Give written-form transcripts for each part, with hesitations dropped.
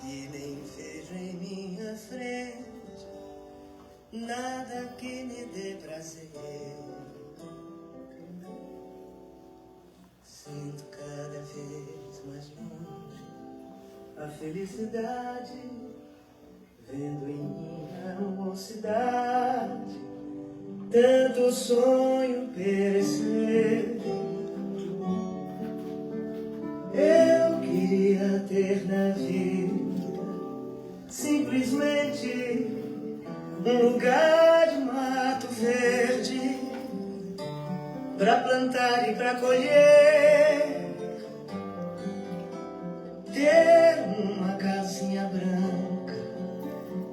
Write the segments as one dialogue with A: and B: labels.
A: que nem vejo em minha frente nada que me dê prazer. Sinto cada vez mais longe a felicidade, vendo em minha mocidade tanto sonho perecer. Eu queria ter na vida simplesmente um lugar de mato verde pra plantar e pra colher, ter uma casinha branca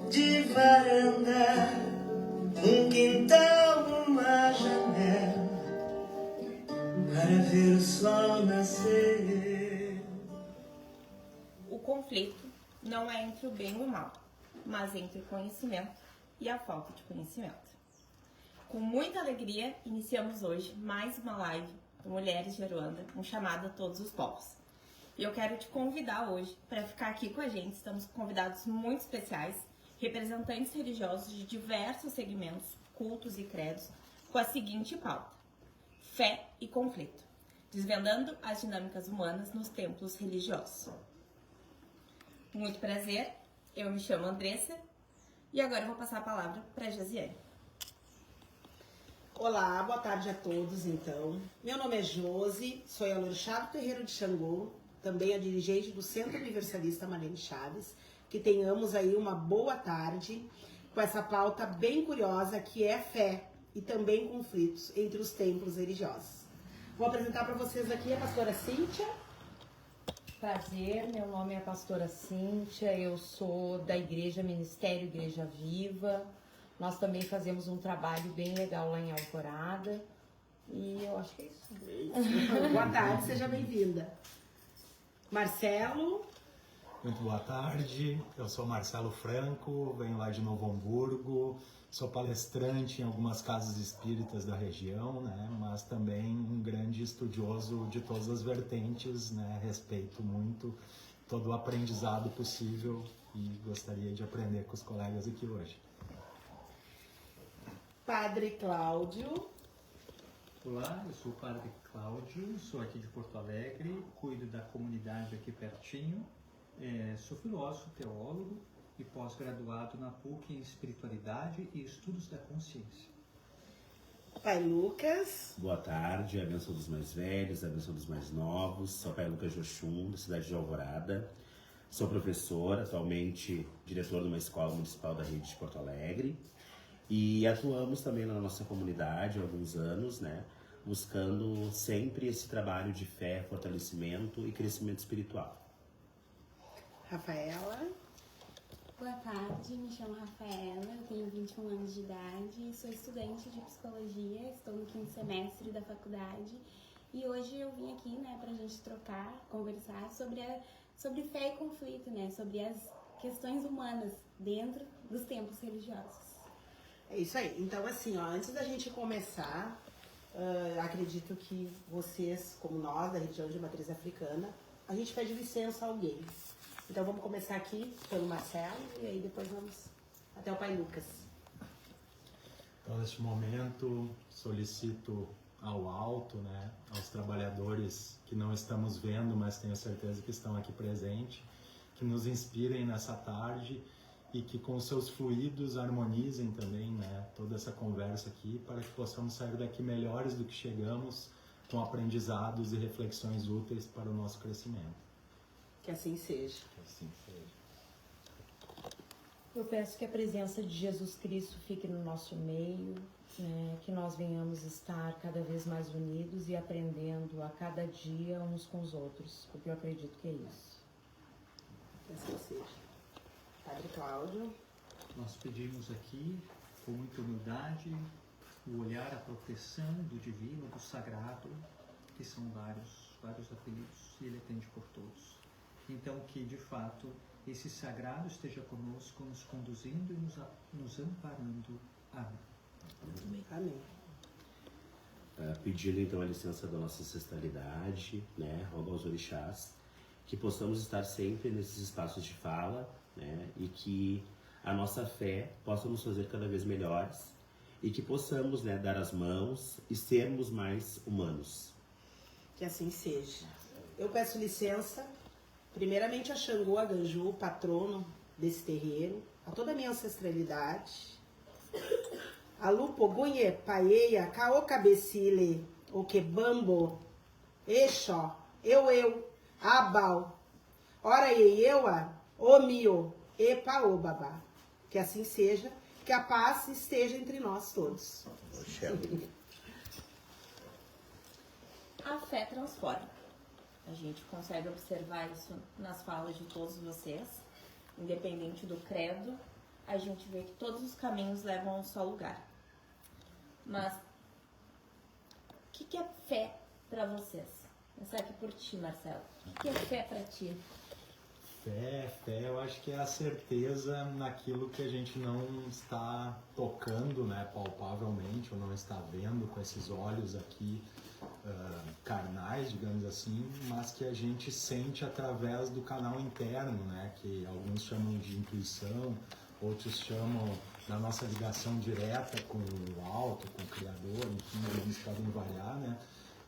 A: de varanda, um quintal, uma janela para ver o sol nascer.
B: O conflito não é entre o bem e o mal, mas entre o conhecimento e a falta de conhecimento. Com muita alegria, iniciamos hoje mais uma live do Mulheres de Aruanda, um chamado a todos os povos. E eu quero te convidar hoje para ficar aqui com a gente. Estamos com convidados muito especiais, representantes religiosos de diversos segmentos, cultos e credos, com a seguinte pauta: fé e conflito, desvendando as dinâmicas humanas nos templos religiosos. Muito prazer, eu me chamo Andressa e agora eu vou passar a palavra para a Josiane.
C: Olá, boa tarde a todos então. Meu nome é Josi, sou a Lorixá do Terreiro de Xangô, também a dirigente do Centro Universalista Marlene Chaves. Que tenhamos aí uma boa tarde com essa pauta bem curiosa que é fé e também conflitos entre os templos religiosos. Vou apresentar para vocês aqui a pastora Cíntia.
D: Prazer, meu nome é a pastora Cíntia, eu sou da Igreja Ministério Igreja Viva. Nós também fazemos um trabalho bem legal lá em Alvorada e eu acho que é isso.
C: Boa tarde, seja bem-vinda. Marcelo.
E: Muito boa tarde, eu sou Marcelo Franco, venho lá de Novo Hamburgo, sou palestrante em algumas casas espíritas da região, né, mas também um grande estudioso de todas as vertentes, né, respeito muito todo o aprendizado possível e gostaria de aprender com os colegas aqui hoje.
C: Padre Cláudio.
F: Olá, eu sou o Padre Cláudio, sou aqui de Porto Alegre, cuido da comunidade aqui pertinho. Sou filósofo, teólogo e pós-graduado na PUC em Espiritualidade e Estudos da Consciência.
C: Pai Lucas.
G: Boa tarde, a bênção dos mais velhos, a bênção dos mais novos. Sou Pai Lucas Jochum, da cidade de Alvorada. Sou professor, atualmente diretor de uma escola municipal da rede de Porto Alegre. E atuamos também na nossa comunidade há alguns anos, né? Buscando sempre esse trabalho de fé, fortalecimento e crescimento espiritual.
C: Rafaela.
H: Boa tarde, me chamo Rafaela, eu tenho 21 anos de idade, sou estudante de psicologia, estou no 5º semestre da faculdade e hoje eu vim aqui, né, pra gente trocar, conversar sobre fé e conflito, né, sobre as questões humanas dentro dos templos religiosos.
C: É isso aí, então assim, ó, antes da gente começar, acredito que vocês, como nós, da região de matriz africana, a gente pede licença a alguém. Então vamos começar aqui pelo Marcelo e aí depois vamos até o Pai Lucas.
E: Então, neste momento, solicito ao alto, né, aos trabalhadores que não estamos vendo, mas tenho certeza que estão aqui presentes, que nos inspirem nessa tarde e que com seus fluidos harmonizem também, né, toda essa conversa aqui para que possamos sair daqui melhores do que chegamos, com aprendizados e reflexões úteis para o nosso crescimento.
C: Que assim seja.
E: Que assim seja.
D: Eu peço que a presença de Jesus Cristo fique no nosso meio, né, que nós venhamos estar cada vez mais unidos e aprendendo a cada dia uns com os outros, porque eu acredito que é isso.
C: Que assim seja. Padre Cláudio.
F: Nós pedimos aqui, com muita humildade, o olhar, a proteção do divino, do sagrado, que são vários apelidos, e ele atende por todos. Então, que de fato esse sagrado esteja conosco, nos conduzindo e nos amparando. Amém.
C: Amém.
G: Pedindo então a licença da nossa ancestralidade, né? Rogo aos orixás que possamos estar sempre nesses espaços de fala, né? E que a nossa fé possa nos fazer cada vez melhores e que possamos, né, dar as mãos e sermos mais humanos.
C: Que assim seja. Eu peço licença, primeiramente a Xangô, a Ganju, patrono desse terreiro, a toda a minha ancestralidade, a Lupogunhe, Paeia, Caocabecile, Oquebambo, Exó, Eu, Abal, Ora Eieua, Omio, Epaobabá. Que assim seja, que a paz esteja entre nós todos.
B: A fé transforma. A gente consegue observar isso nas falas de todos vocês. Independente do credo, a gente vê que todos os caminhos levam a um só lugar. Mas, o que é fé para vocês? Começar aqui por ti, Marcelo. O que é fé para ti?
E: Fé, eu acho que é a certeza naquilo que a gente não está tocando, né, palpavelmente, ou não está vendo com esses olhos aqui carnais, digamos assim, mas que a gente sente através do canal interno, né, que alguns chamam de intuição, outros chamam da nossa ligação direta com o alto, com o Criador, enfim, eles podem variar, né?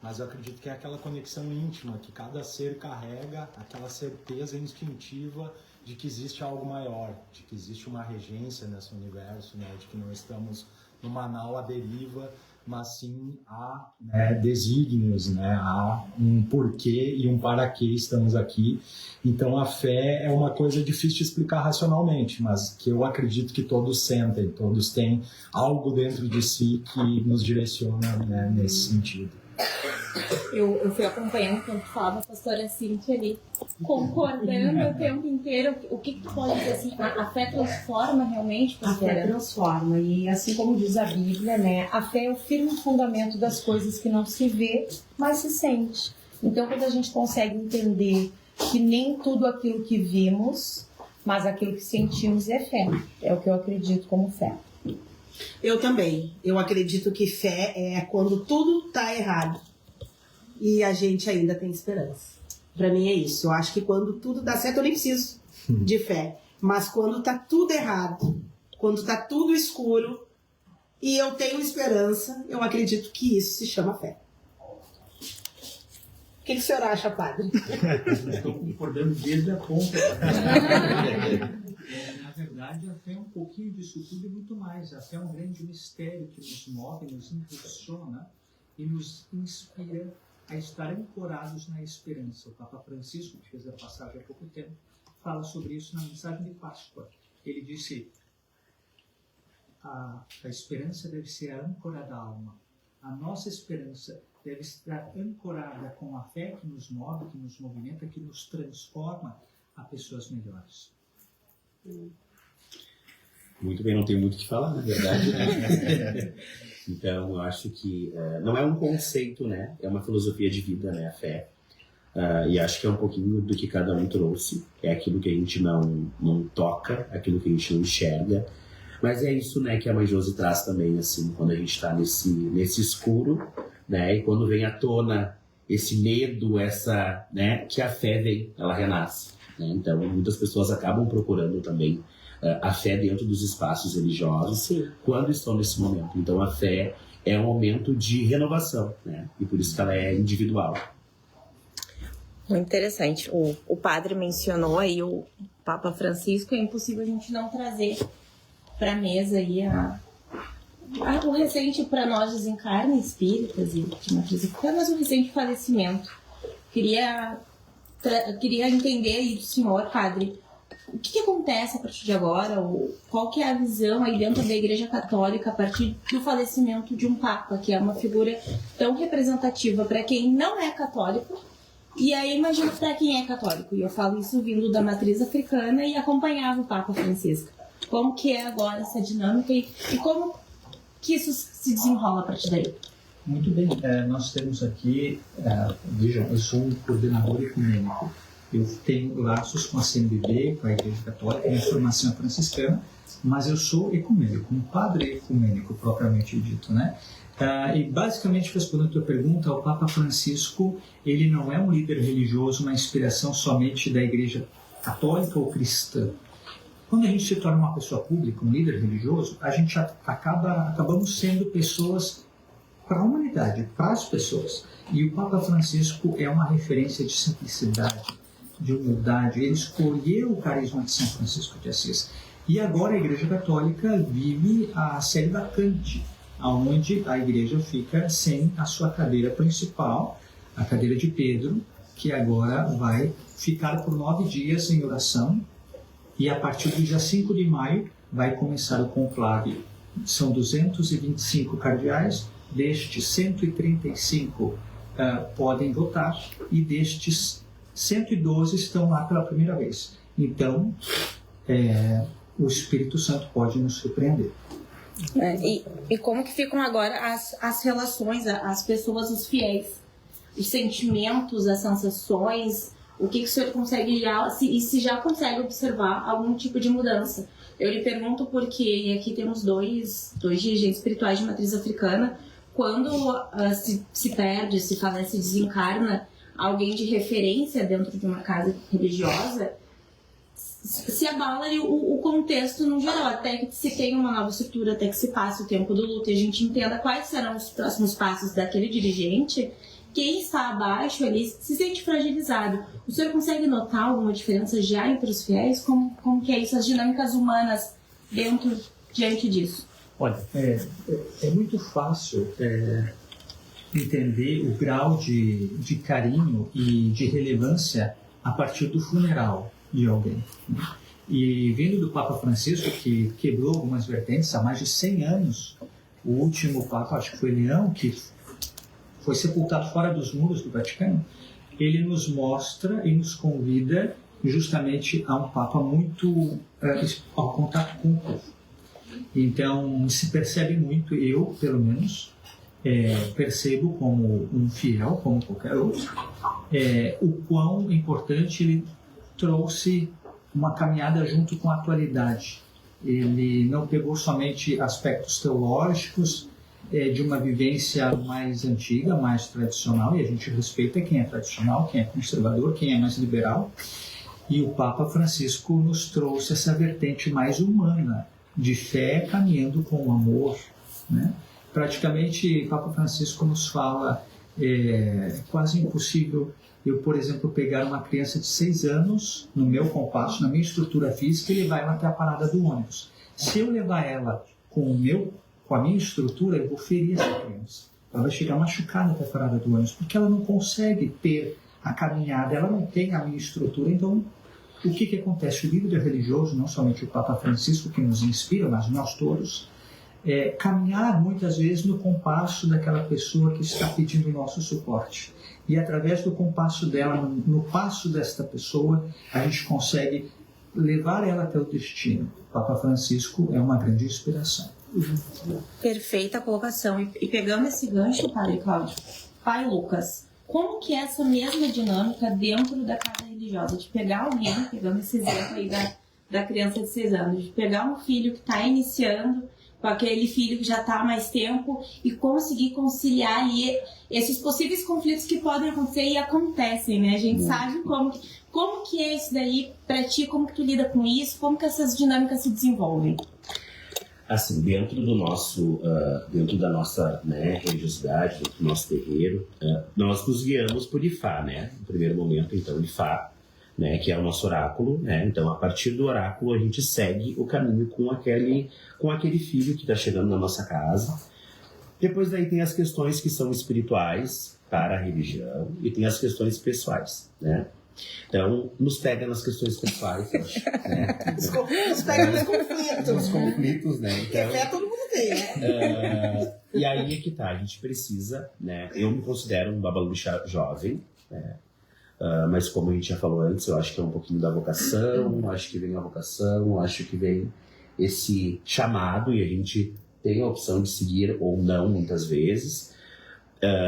E: Mas eu acredito que é aquela conexão íntima que cada ser carrega, aquela certeza instintiva de que existe algo maior, de que existe uma regência nesse universo, né? De que não estamos numa nau à deriva, mas sim há, né, desígnios, né? Há um porquê e um para que estamos aqui. Então a fé é uma coisa difícil de explicar racionalmente, mas que eu acredito que todos sentem, todos têm algo dentro de si que nos direciona, né, nesse sentido.
B: Eu fui acompanhando quando tu falava a pastora Cíntia ali, concordando o tempo inteiro. O que tu pode dizer assim? A fé transforma realmente, pastora?
D: A fé transforma, e assim como diz a Bíblia, né, a fé é o firme fundamento das coisas que não se vê, mas se sente. Então, quando a gente consegue entender que nem tudo aquilo que vimos, mas aquilo que sentimos é fé. É o que eu acredito como fé.
C: Eu também. Eu acredito que fé é quando tudo está errado e a gente ainda tem esperança. Para mim é isso. Eu acho que quando tudo dá certo, eu nem preciso de fé. Mas quando tá tudo errado, quando tá tudo escuro e eu tenho esperança, eu acredito que isso se chama fé. O que o senhor acha, padre?
F: Estou concordando desde a ponta. Na verdade, a fé é um pouquinho disso tudo e muito mais. A fé é um grande mistério que nos move, nos impulsiona e nos inspira a estar ancorados na esperança. O Papa Francisco, que fez a passagem há pouco tempo, fala sobre isso na mensagem de Páscoa. Ele disse: a esperança deve ser a âncora da alma. A nossa esperança deve estar ancorada com a fé que nos move, que nos movimenta, que nos transforma a pessoas melhores.
G: Muito bem, não tem muito o que falar, na verdade, né? Então, eu acho que não é um conceito, né? É uma filosofia de vida, né? A fé. E acho que é um pouquinho do que cada um trouxe. É aquilo que a gente não toca, aquilo que a gente não enxerga. Mas é isso, né, que a Mãe Josi traz também, assim, quando a gente está nesse escuro, né? E quando vem à tona esse medo, essa, né? Que a fé vem, ela renasce. Né? Então, muitas pessoas acabam procurando também a fé dentro dos espaços religiosos. Sim. Quando estão nesse momento. Então a fé é um momento de renovação, né? E por isso que ela é individual.
B: Muito interessante. O padre mencionou aí o Papa Francisco. É impossível a gente não trazer para a mesa aí o recente, para nós desencarne espíritas e de matriz africana, mas o recente falecimento. Queria entender aí do senhor, padre, o que acontece a partir de agora? Qual que é a visão aí dentro da Igreja Católica a partir do falecimento de um Papa, que é uma figura tão representativa para quem não é católico, e aí imagino para quem é católico. E eu falo isso vindo da matriz africana e acompanhava o Papa Francisco. Como que é agora essa dinâmica e como que isso se desenrola a partir daí?
F: Muito bem, nós temos aqui, vejam, eu sou um coordenador ecumênico. Eu tenho laços com a CNBB, com a Igreja Católica, minha formação é franciscana, mas eu sou ecumênico, um padre ecumênico propriamente dito, né? E basicamente, respondendo a tua pergunta, o Papa Francisco, ele não é um líder religioso, uma inspiração somente da Igreja Católica ou cristã. Quando a gente se torna uma pessoa pública, um líder religioso, a gente acabamos sendo pessoas para a humanidade, para as pessoas. E o Papa Francisco é uma referência de simplicidade, de humildade. Ele escolheu o carisma de São Francisco de Assis. E agora a Igreja Católica vive a série vacante, onde a Igreja fica sem a sua cadeira principal, a cadeira de Pedro, que agora vai ficar por 9 dias em oração. E a partir do dia 5 de maio vai começar o conclave. São 225 cardeais, destes 135 podem votar e destes 112 estão lá pela primeira vez. Então, o Espírito Santo pode nos surpreender.
B: E como que ficam agora as relações, as pessoas, os fiéis, os sentimentos, as sensações, o que o senhor consegue se já consegue observar algum tipo de mudança? Eu lhe pergunto porque aqui temos dois dirigentes espirituais de matriz africana. Quando se perde, se falece, desencarna alguém de referência dentro de uma casa religiosa, se abala o contexto no geral, até que se tenha uma nova estrutura, até que se passe o tempo do luto e a gente entenda quais serão os próximos passos daquele dirigente. Quem está abaixo ali se sente fragilizado. O senhor consegue notar alguma diferença já entre os fiéis? Como que é isso, as dinâmicas humanas diante disso?
F: Olha, é muito fácil entender o grau de carinho e de relevância a partir do funeral de alguém. E vindo do Papa Francisco, que quebrou algumas vertentes há mais de 100 anos, o último Papa, acho que foi Leão, que foi sepultado fora dos muros do Vaticano, ele nos mostra e nos convida justamente a um Papa muito ao contato com o povo. Então, se percebe muito, eu, pelo menos, percebo como um fiel, como qualquer outro, o quão importante ele trouxe uma caminhada junto com a atualidade. Ele não pegou somente aspectos teológicos de uma vivência mais antiga, mais tradicional, e a gente respeita quem é tradicional, quem é conservador, quem é mais liberal, e o Papa Francisco nos trouxe essa vertente mais humana, de fé caminhando com o amor, né? Praticamente, o Papa Francisco nos fala, quase impossível eu, por exemplo, pegar uma criança de 6 anos no meu compasso, na minha estrutura física, e levar ela até a parada do ônibus. Se eu levar ela com a minha estrutura, eu vou ferir essa criança. Ela vai chegar machucada até a parada do ônibus, porque ela não consegue ter a caminhada, ela não tem a minha estrutura. Então, o que acontece? O líder religioso, não somente o Papa Francisco, que nos inspira, mas nós todos, caminhar muitas vezes no compasso daquela pessoa que está pedindo o nosso suporte. E através do compasso dela, no passo desta pessoa, a gente consegue levar ela até o destino. O Papa Francisco é uma grande inspiração.
B: Perfeita colocação. E pegando esse gancho, Padre Cláudio, Pai Lucas, como que é essa mesma dinâmica dentro da casa religiosa? De pegar alguém, pegando esse exemplo aí da criança de 6 anos, de pegar um filho que está iniciando com aquele filho que já está há mais tempo e conseguir conciliar ali esses possíveis conflitos que podem acontecer e acontecem, né? A gente sabe como que é isso daí para ti, como que tu lida com isso, como que essas dinâmicas se desenvolvem?
G: Assim, dentro da nossa religiosidade, dentro do nosso terreiro, nós nos guiamos por Ifá, né? No primeiro momento, então, Ifá, né, que é o nosso oráculo, né? Então, a partir do oráculo, a gente segue o caminho com aquele filho que está chegando na nossa casa. Depois daí tem as questões que são espirituais para a religião e tem as questões pessoais, né? Então, nos pega nas questões pessoais, eu acho, né?
C: Nos pega nos conflitos.
G: Nos conflitos, né? Então,
C: porque fé todo mundo tem, né?
G: E aí é que tá, a gente precisa, né? Eu me considero um babalorixá jovem, né? Mas como a gente já falou antes, eu acho que é um pouquinho da vocação, acho que vem a vocação, acho que vem esse chamado e a gente tem a opção de seguir ou não muitas vezes.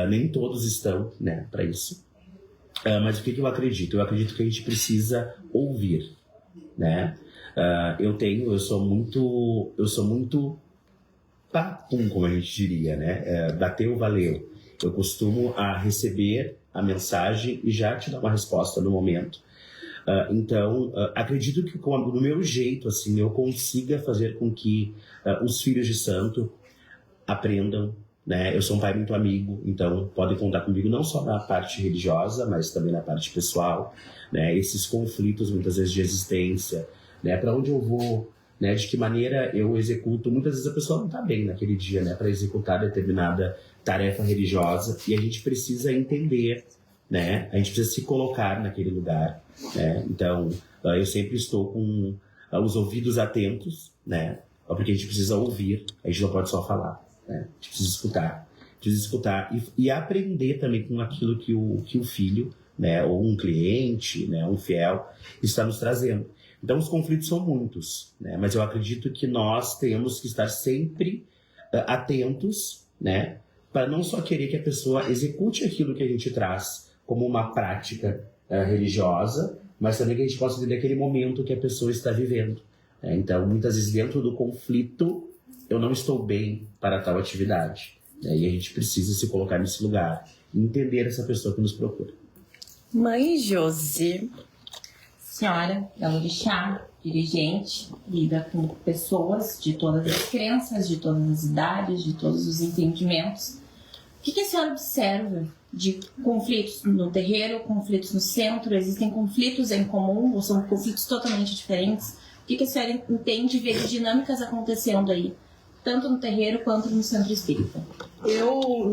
G: Nem todos estão, né, para isso. Mas o que eu acredito? Eu acredito que a gente precisa ouvir, né? Eu sou muito papum, como a gente diria, né? Bateu, valeu. Eu costumo receber a mensagem e já te dar uma resposta no momento. Então, acredito que do meu jeito, assim, eu consiga fazer com que os filhos de santo aprendam, né? Eu sou um pai muito amigo, então podem contar comigo não só na parte religiosa, mas também na parte pessoal, né? Esses conflitos, muitas vezes, de existência, né? Para onde eu vou, né? De que maneira eu executo. Muitas vezes a pessoa não está bem naquele dia, né? Para executar determinada tarefa religiosa, e a gente precisa entender, né? A gente precisa se colocar naquele lugar, né? Então, eu sempre estou com os ouvidos atentos, né? Porque a gente precisa ouvir, a gente não pode só falar, né? A gente precisa escutar e aprender também com aquilo que o filho, né? Ou um cliente, né? Um fiel está nos trazendo. Então, os conflitos são muitos, né? Mas eu acredito que nós temos que estar sempre atentos, né? Para não só querer que a pessoa execute aquilo que a gente traz como uma prática religiosa, mas também que a gente possa entender aquele momento que a pessoa está vivendo. Então, muitas vezes, dentro do conflito, eu não estou bem para tal atividade. E a gente precisa se colocar nesse lugar e entender essa pessoa que nos procura.
B: Mãe Josi, senhora é orixá, dirigente, lida com pessoas de todas as crenças, de todas as idades, de todos os entendimentos. O que a senhora observa de conflitos no terreiro, conflitos no centro? Existem conflitos em comum ou são conflitos totalmente diferentes? O que a senhora entende e vê de dinâmicas acontecendo aí, tanto no terreiro quanto no centro espírita?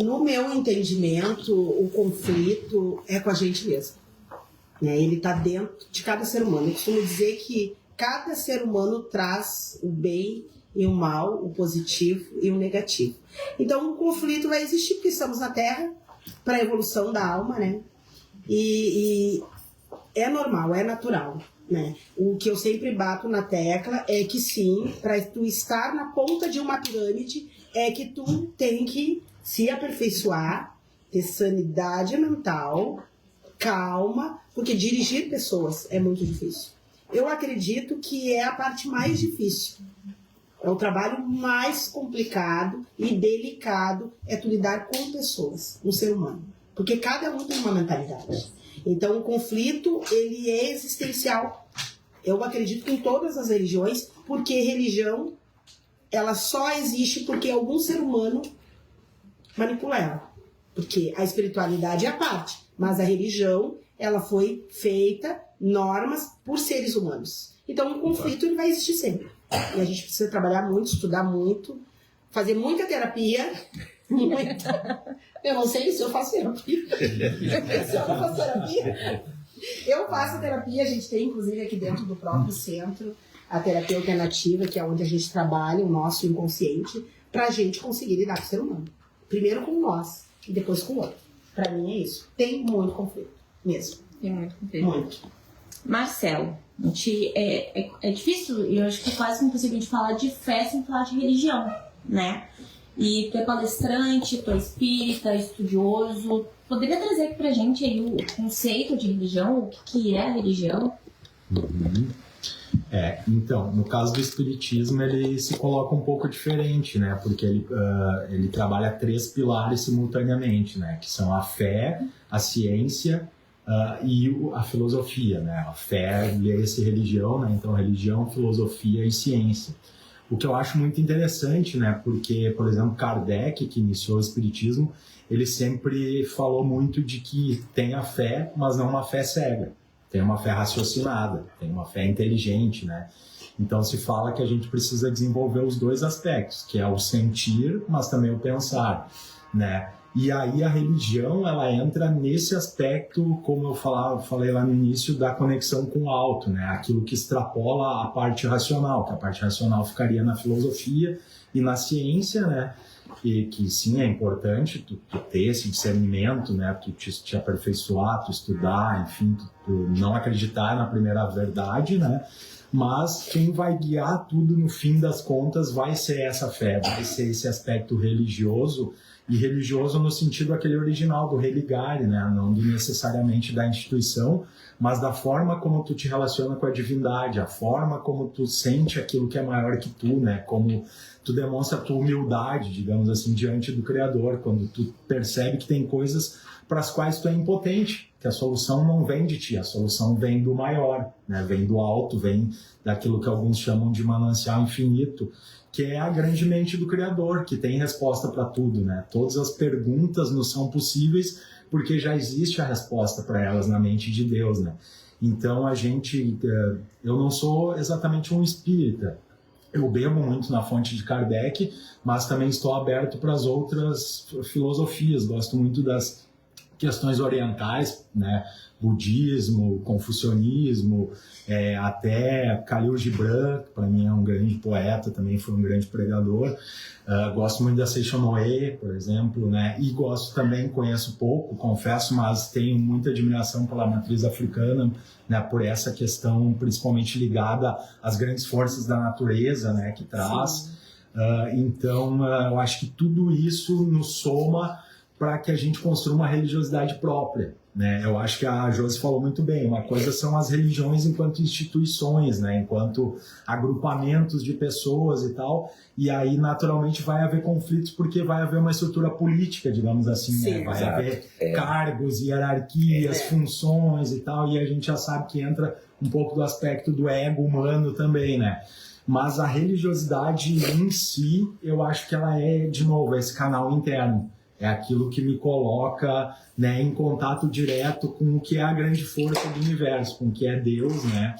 C: No meu entendimento, o conflito é com a gente mesmo, né? Ele está dentro de cada ser humano. Eu costumo dizer que cada ser humano traz o bem e o mal, o positivo e o negativo. Então, o conflito vai existir porque estamos na Terra para a evolução da alma, né? E é normal, é natural, né? O que eu sempre bato na tecla é que sim, para tu estar na ponta de uma pirâmide, é que tu tem que se aperfeiçoar, ter sanidade mental, calma, porque dirigir pessoas é muito difícil. Eu acredito que é a parte mais difícil. É o trabalho mais complicado e delicado, é tu lidar com pessoas, um ser humano. Porque cada um tem uma mentalidade. Então o conflito, ele é existencial. Eu acredito que em todas as religiões, porque religião, ela só existe porque algum ser humano manipula ela. Porque a espiritualidade é a parte, mas a religião, ela foi feita, normas, por seres humanos. Então o conflito, ele vai existir sempre. E a gente precisa trabalhar muito, estudar muito, fazer muita terapia, muita. Eu não sei se eu faço terapia. Se eu não faço terapia. Eu faço terapia, a gente tem inclusive aqui dentro do próprio centro a terapia alternativa, que é onde a gente trabalha o nosso inconsciente, para a gente conseguir lidar com o ser humano. Primeiro com nós e depois com o outro. Para mim é isso. Tem muito conflito, mesmo.
B: Tem muito conflito.
C: Muito.
B: Marcelo, é difícil, e eu acho que é quase impossível de falar de fé sem falar de religião, né? E tu é palestrante, tu é espírita, estudioso. Poderia trazer aqui pra gente aí o conceito de religião, o que é a religião?
E: Uhum. Então, no caso do espiritismo, ele se coloca um pouco diferente, né? Porque ele trabalha 3 pilares simultaneamente, né? Que são a fé, a ciência e a filosofia, né? A fé lê-se religião, né? Então, religião, filosofia e ciência. O que eu acho muito interessante, né? Porque, por exemplo, Kardec, que iniciou o espiritismo, ele sempre falou muito de que tem a fé, mas não uma fé cega. Tem uma fé raciocinada, tem uma fé inteligente, né? Então se fala que a gente precisa desenvolver os 2 aspectos, que é o sentir, mas também o pensar, né? E aí a religião, ela entra nesse aspecto, como eu falei lá no início, da conexão com o alto, né? Aquilo que extrapola a parte racional, que a parte racional ficaria na filosofia e na ciência, né? E que sim, é importante tu ter esse discernimento, né? Tu te aperfeiçoar, tu estudar, enfim, tu não acreditar na primeira verdade, né? Mas quem vai guiar tudo no fim das contas vai ser essa fé, vai ser esse aspecto religioso, e religioso no sentido aquele original do religare, né? Não necessariamente da instituição, mas da forma como tu te relaciona com a divindade, a forma como tu sente aquilo que é maior que tu, né? Como tu demonstra a tua humildade, digamos assim, diante do Criador, quando tu percebe que tem coisas para as quais tu é impotente, que a solução não vem de ti, a solução vem do maior, né? Vem do alto, vem daquilo que alguns chamam de manancial infinito, que é a grande mente do Criador, que tem resposta para tudo, né? Todas as perguntas nos são possíveis porque já existe a resposta para elas na mente de Deus, né? Então eu não sou exatamente um espírita, eu bebo muito na fonte de Kardec, mas também estou aberto para as outras filosofias, gosto muito das questões orientais, né? Budismo, confucionismo, até Khalil Gibran, que para mim é um grande poeta, também foi um grande pregador. Gosto muito da Seishonoe, por exemplo, né? E gosto também, conheço pouco, confesso, mas tenho muita admiração pela matriz africana, né? Por essa questão principalmente ligada às grandes forças da natureza, né? Que traz. Então, eu acho que tudo isso nos soma para que a gente construa uma religiosidade própria, né? Eu acho que a Josi falou muito bem, uma coisa são as religiões enquanto instituições, né? Enquanto agrupamentos de pessoas e tal, e aí naturalmente vai haver conflitos porque vai haver uma estrutura política, digamos assim,
C: Sim,
E: né? Vai
G: exato.
E: haver cargos, hierarquias, funções e tal, e a gente já sabe que entra um pouco do aspecto do ego humano também, né? Mas a religiosidade em si, eu acho que ela é, de novo, esse canal interno. É aquilo que me coloca, né, em contato direto com o que é a grande força do universo, com o que é Deus, né?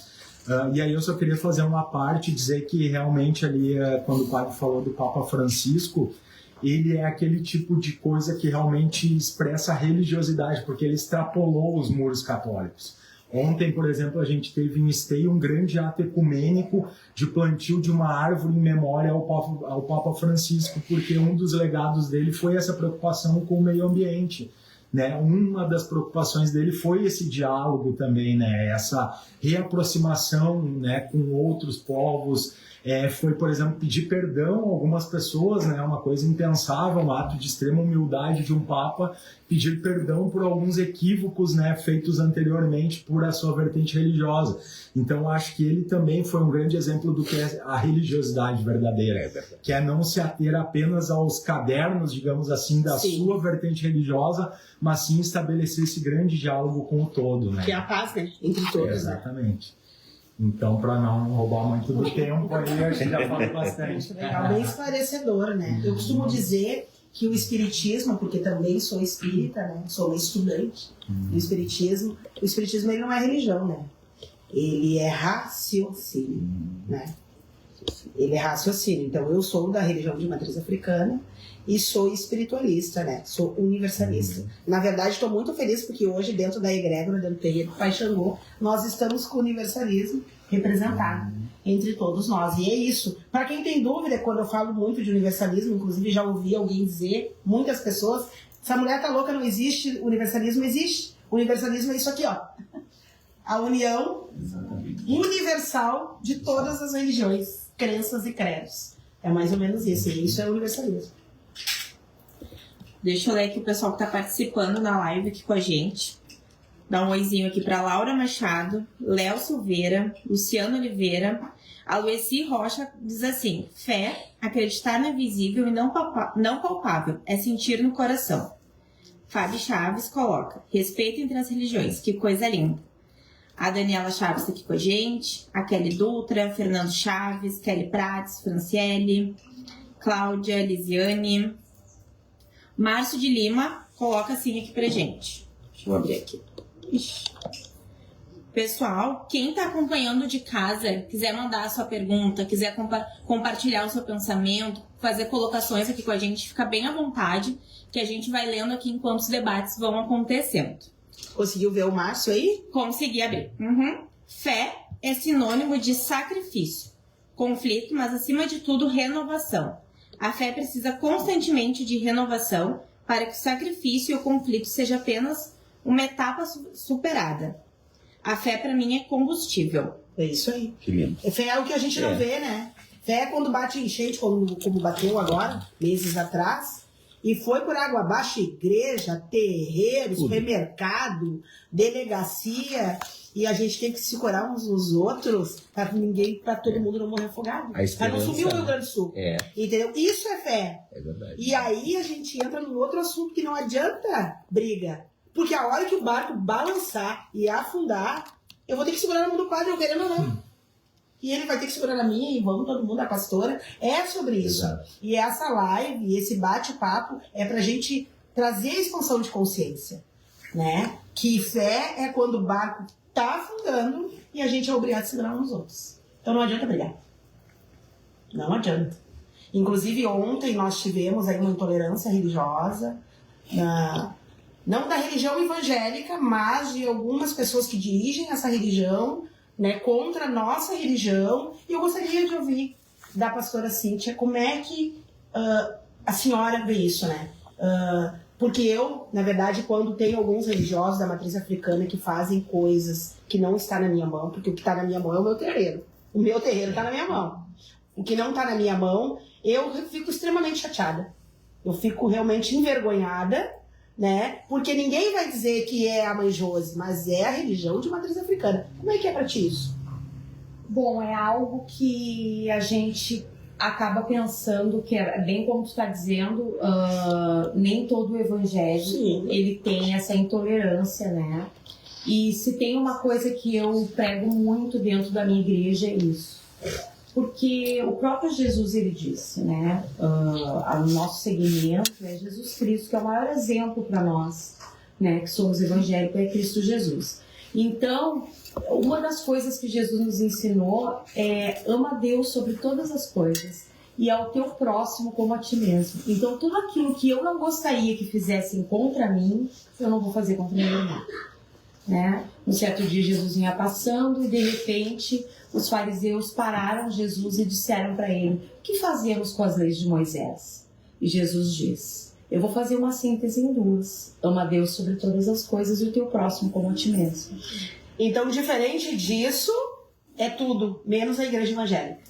E: E aí eu só queria fazer uma parte, dizer que realmente ali, quando o padre falou do Papa Francisco, ele é aquele tipo de coisa que realmente expressa a religiosidade, porque ele extrapolou os muros católicos. Ontem, por exemplo, a gente teve em Esteio um grande ato ecumênico de plantio de uma árvore em memória ao Papa Francisco, porque um dos legados dele foi essa preocupação com o meio ambiente, né? Uma das preocupações dele foi esse diálogo também, né? Essa reaproximação, né, com outros povos. Foi, por exemplo, pedir perdão a algumas pessoas, né? Uma coisa impensável, um ato de extrema humildade de um Papa, pedir perdão por alguns equívocos, né, feitos anteriormente por a sua vertente religiosa. Então, acho que ele também foi um grande exemplo do que é a religiosidade verdadeira, que é não se ater apenas aos cadernos, digamos assim, da sua vertente religiosa, mas sim estabelecer esse grande diálogo com o todo, né?
C: Que é a paz, né? Entre todos.
E: Exatamente. Então, para não roubar muito do tempo, aí a gente já fala bastante.
C: Legal, bem esclarecedor, né? Eu costumo dizer que o espiritismo, porque também sou espírita, né? Sou uma estudante do espiritismo. O espiritismo, ele não é religião, né? Ele é raciocínio, né? Ele é raciocínio. Então, eu sou da religião de matriz africana e sou espiritualista, né? Sou universalista. Na verdade, estou muito feliz porque hoje, dentro da egrégora, dentro do terreiro do Pai Xangô, nós estamos com o universalismo representado entre todos nós. E é isso. Para quem tem dúvida, quando eu falo muito de universalismo, inclusive já ouvi alguém dizer, muitas pessoas, essa mulher tá louca, não existe, universalismo existe. Universalismo é isso aqui, ó. A união universal de todas as religiões, crenças e credos. É mais ou menos isso. E isso é universalismo.
B: Deixa eu ler aqui o pessoal que tá participando na live aqui com a gente. Dá um oizinho aqui para Laura Machado, Léo Silveira, Luciano Oliveira, a Lueci Rocha diz assim: fé, acreditar no invisível e não palpável, é sentir no coração. Fábio Chaves coloca: respeito entre as religiões, que coisa linda. A Daniela Chaves tá aqui com a gente, a Kelly Dutra, Fernando Chaves, Kelly Prates, Franciele, Cláudia, Lisiane. Márcio de Lima coloca assim aqui pra gente. Deixa eu abrir aqui. Ixi. Pessoal, quem tá acompanhando de casa, quiser mandar a sua pergunta, quiser compartilhar o seu pensamento, fazer colocações aqui com a gente, fica bem à vontade, que a gente vai lendo aqui enquanto os debates vão acontecendo.
C: Conseguiu ver o Márcio aí?
B: Consegui abrir. Fé é sinônimo de sacrifício, conflito, mas acima de tudo, renovação. A fé precisa constantemente de renovação para que o sacrifício e o conflito seja apenas uma etapa superada. A fé, para mim, é combustível.
C: É isso aí.
G: Que lindo.
C: Fé é o que a gente não vê, né? Fé é quando bate enchente, como bateu agora, meses atrás. e foi por água abaixo igreja, terreiro, supermercado, delegacia, e a gente tem que se segurar uns nos outros para todo mundo não morrer afogado. Para não sumir o Rio Grande do Sul. Entendeu? Isso é fé.
I: É verdade.
C: E aí a gente entra num outro assunto que não adianta briga. Porque a hora que o barco balançar e afundar, eu vou ter que segurar na mão do padre, eu querendo ou não. E ele vai ter que segurar na minha, e vamos todo mundo, a pastora. É sobre isso.
I: Exato.
C: E essa live, esse bate-papo, é pra gente trazer a expansão de consciência, né? Que fé é quando o barco tá afundando e a gente é obrigado a segurar uns outros. Então não adianta brigar. Não adianta. Inclusive ontem nós tivemos aí uma intolerância religiosa, não da religião evangélica, mas de algumas pessoas que dirigem essa religião, né, contra a nossa religião. E eu gostaria de ouvir da pastora Cíntia como é que a senhora vê isso, né? Porque eu, na verdade, quando tem alguns religiosos da matriz africana que fazem coisas que não está na minha mão, porque o que está na minha mão é o meu terreiro. O meu terreiro está na minha mão. O que não está na minha mão, eu fico extremamente chateada. Eu fico realmente envergonhada, né? Porque ninguém vai dizer que é a Mãe Josi, mas é a religião de matriz africana. Como é que é pra ti isso?
D: Bom, é algo que a gente acaba pensando que é bem como tu está dizendo, nem todo o evangelho ele tem essa intolerância, né? E se tem uma coisa que eu prego muito dentro da minha igreja é isso. Porque o próprio Jesus, ele disse, né? O nosso seguimento é Jesus Cristo, que é o maior exemplo para nós, né? Que somos evangélicos, é Cristo Jesus. Então, uma das coisas que Jesus nos ensinou é ama a Deus sobre todas as coisas e ao teu próximo como a ti mesmo. Então, tudo aquilo que eu não gostaria que fizessem contra mim, eu não vou fazer contra meu irmão. Né? Um certo dia Jesus vinha passando e de repente os fariseus pararam Jesus e disseram para ele: o que fazemos com as leis de Moisés? E Jesus diz: eu vou fazer uma síntese em duas: ama a Deus sobre todas as coisas e o teu próximo como a ti mesmo.
C: Então, diferente disso, é tudo, menos a igreja evangélica.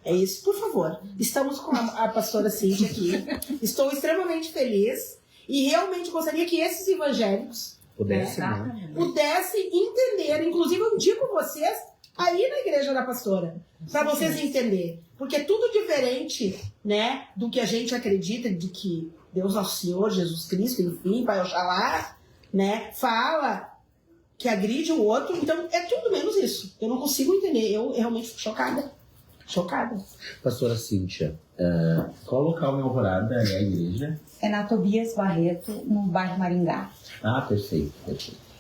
C: É isso, por favor. Estamos com a pastora Cíntia aqui. Estou extremamente feliz e realmente gostaria que esses evangélicos pudessem entender. Inclusive, eu indico vocês aí na igreja da pastora, para vocês entenderem. Porque é tudo diferente, né, do que a gente acredita, de que Deus Nosso Senhor, Jesus Cristo, enfim, Pai Oxalá, né, fala que agride o outro. Então, é tudo menos isso. Eu não consigo entender. Eu realmente fico chocada. Chocada.
I: Pastora Cíntia, qual local em Alvorada é a igreja?
D: É na Tobias Barreto, no bairro Maringá.
I: Ah, perfeito.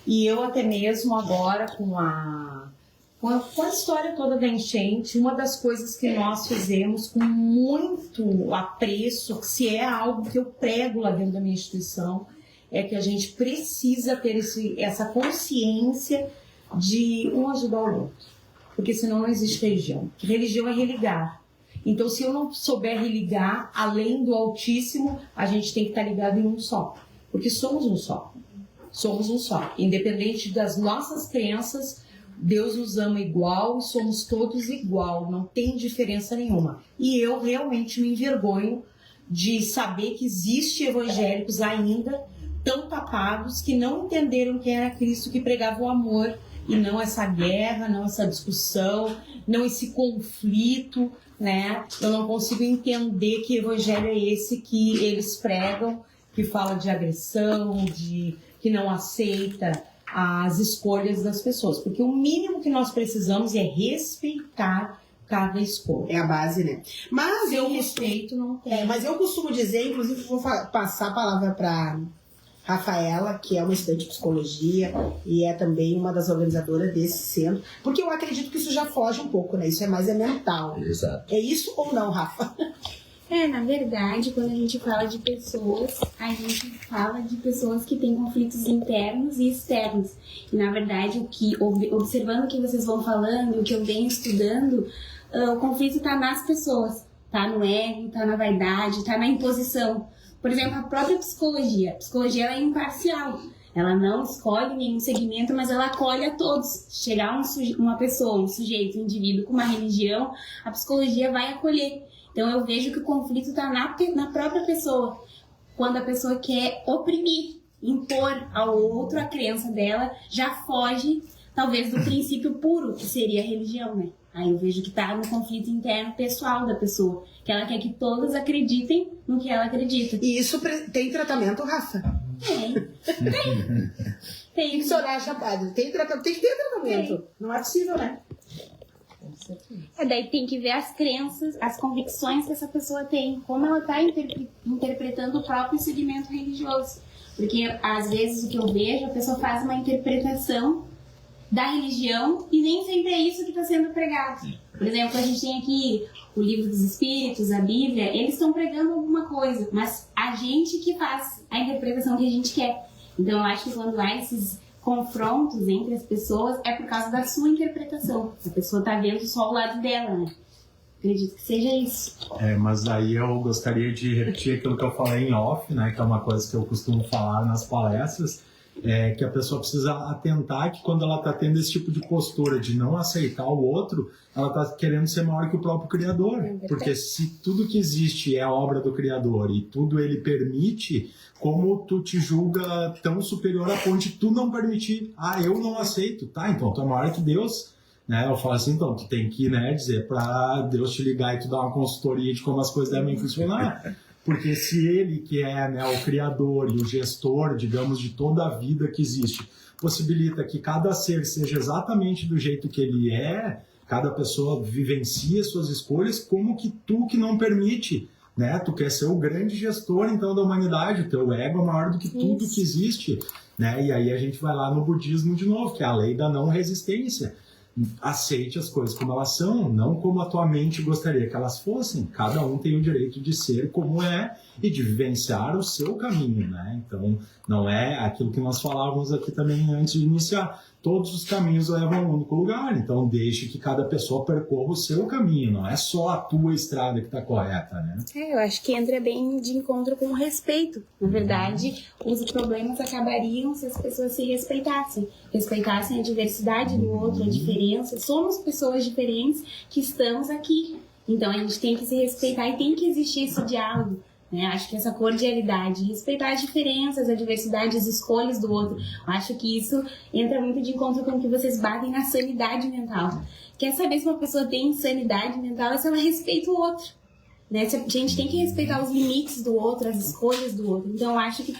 D: E eu até mesmo agora, com a história toda da enchente, uma das coisas que nós fizemos com muito apreço, que se é algo que eu prego lá dentro da minha instituição, é que a gente precisa ter essa consciência de um ajudar o outro. Porque senão não existe religião. Religião é religar. Então, se eu não souber religar, além do Altíssimo, a gente tem que estar ligado em um só. Porque somos um só. Somos um só. Independente das nossas crenças, Deus nos ama igual e somos todos igual. Não tem diferença nenhuma. E eu realmente me envergonho de saber que existem evangélicos ainda tão tapados que não entenderam quem era Cristo, que pregava o amor e não essa guerra, não essa discussão, não esse conflito, né? Eu não consigo entender que evangelho é esse que eles pregam, que fala de agressão, que não aceita as escolhas das pessoas. Porque o mínimo que nós precisamos é respeitar cada escolha.
C: É a base, né? Mas
D: sem respeito não tem.
C: Mas eu costumo dizer, inclusive vou passar a palavra para Rafaela, que é uma estudante de psicologia e é também uma das organizadoras desse centro, porque eu acredito que isso já foge um pouco, né? Isso é mais mental.
I: Exato.
C: É isso ou não, Rafa?
H: Na verdade, quando a gente fala de pessoas, a gente fala de pessoas que têm conflitos internos e externos. E, na verdade, observando o que vocês vão falando, o que eu venho estudando, o conflito está nas pessoas. Está no ego, está na vaidade, está na imposição. Por exemplo, a própria psicologia. A psicologia ela é imparcial. Ela não escolhe nenhum segmento, mas ela acolhe a todos. Chegar uma pessoa, um sujeito, um indivíduo com uma religião, a psicologia vai acolher. Então eu vejo que o conflito está na própria pessoa. quando a pessoa quer oprimir, impor ao outro a crença dela, já foge, talvez, do princípio puro, que seria a religião, né? Aí eu vejo que tá no conflito interno pessoal da pessoa, que ela quer que todos acreditem no que ela acredita.
C: E isso tem tratamento, Rafa?
H: Tem.
C: O que o senhor acha, padre? Tem que ter tratamento. Não é possível, né?
H: Daí tem que ver as crenças, as convicções que essa pessoa tem, como ela está interpretando o próprio segmento religioso. Porque às vezes o que eu vejo, a pessoa faz uma interpretação da religião e nem sempre é isso que está sendo pregado. Por exemplo, a gente tem aqui o Livro dos Espíritos, a Bíblia, eles estão pregando alguma coisa, mas a gente que faz a interpretação que a gente quer. Então eu acho que quando há esses confrontos entre as pessoas é por causa da sua interpretação. A pessoa tá vendo só o lado dela, né? Acredito que seja isso.
E: Mas aí eu gostaria de repetir aquilo que eu falei em off, né? Que é uma coisa que eu costumo falar nas palestras, que a pessoa precisa atentar que quando ela está tendo esse tipo de postura de não aceitar o outro, ela está querendo ser maior que o próprio Criador. Porque se tudo que existe é a obra do Criador e tudo ele permite, como tu te julga tão superior a ponto de tu não permitir? Eu não aceito. Tá, então tu é maior que Deus. Né? Eu falo assim, então tu tem que, né, dizer para Deus te ligar e tu dar uma consultoria de como as coisas devem funcionar. Porque se ele, que é, né, o criador e o gestor, digamos, de toda a vida que existe, possibilita que cada ser seja exatamente do jeito que ele é, cada pessoa vivencia suas escolhas, como que tu que não permite, né? Tu quer ser o grande gestor, então, da humanidade, o teu ego é maior do que tudo que existe, né? E aí a gente vai lá no budismo de novo, que é a lei da não resistência. Aceite as coisas como elas são, não como a tua mente gostaria que elas fossem. Cada um tem o direito de ser como é e de vivenciar o seu caminho, né? Então, não é aquilo que nós falávamos aqui também antes de iniciar. Todos os caminhos levam a um único lugar, então deixe que cada pessoa percorra o seu caminho, não é só a tua estrada que está correta, né?
H: Eu acho que entra bem de encontro com o respeito. Na verdade, os problemas acabariam se as pessoas se respeitassem a diversidade do outro, a diferença. Somos pessoas diferentes que estamos aqui. Então a gente tem que se respeitar e tem que existir esse diálogo. Acho que essa cordialidade, respeitar as diferenças, a diversidade, as escolhas do outro, acho que isso entra muito de encontro com o que vocês batem na sanidade mental. Quer saber se uma pessoa tem sanidade mental? É se ela respeita o outro. A gente tem que respeitar os limites do outro, as escolhas do outro. Então, acho que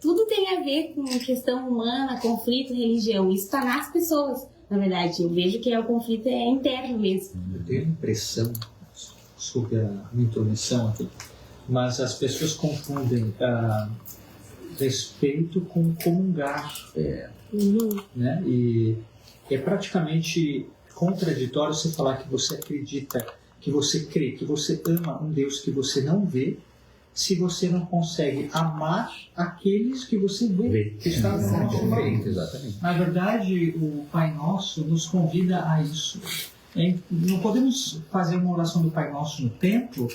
H: tudo tem a ver com questão humana, conflito, religião. Isso está nas pessoas, na verdade. Eu vejo que o conflito é interno mesmo.
F: Eu tenho a impressão, sobre a minha intromissão aqui, mas as pessoas confundem respeito com comungar, né? E é praticamente contraditório você falar que você acredita, que você crê, que você ama um Deus que você não vê, se você não consegue amar aqueles que você vê, que estão no nosso lado.
I: Exatamente.
F: Na verdade, o Pai Nosso nos convida a isso. Não podemos fazer uma oração do Pai Nosso no templo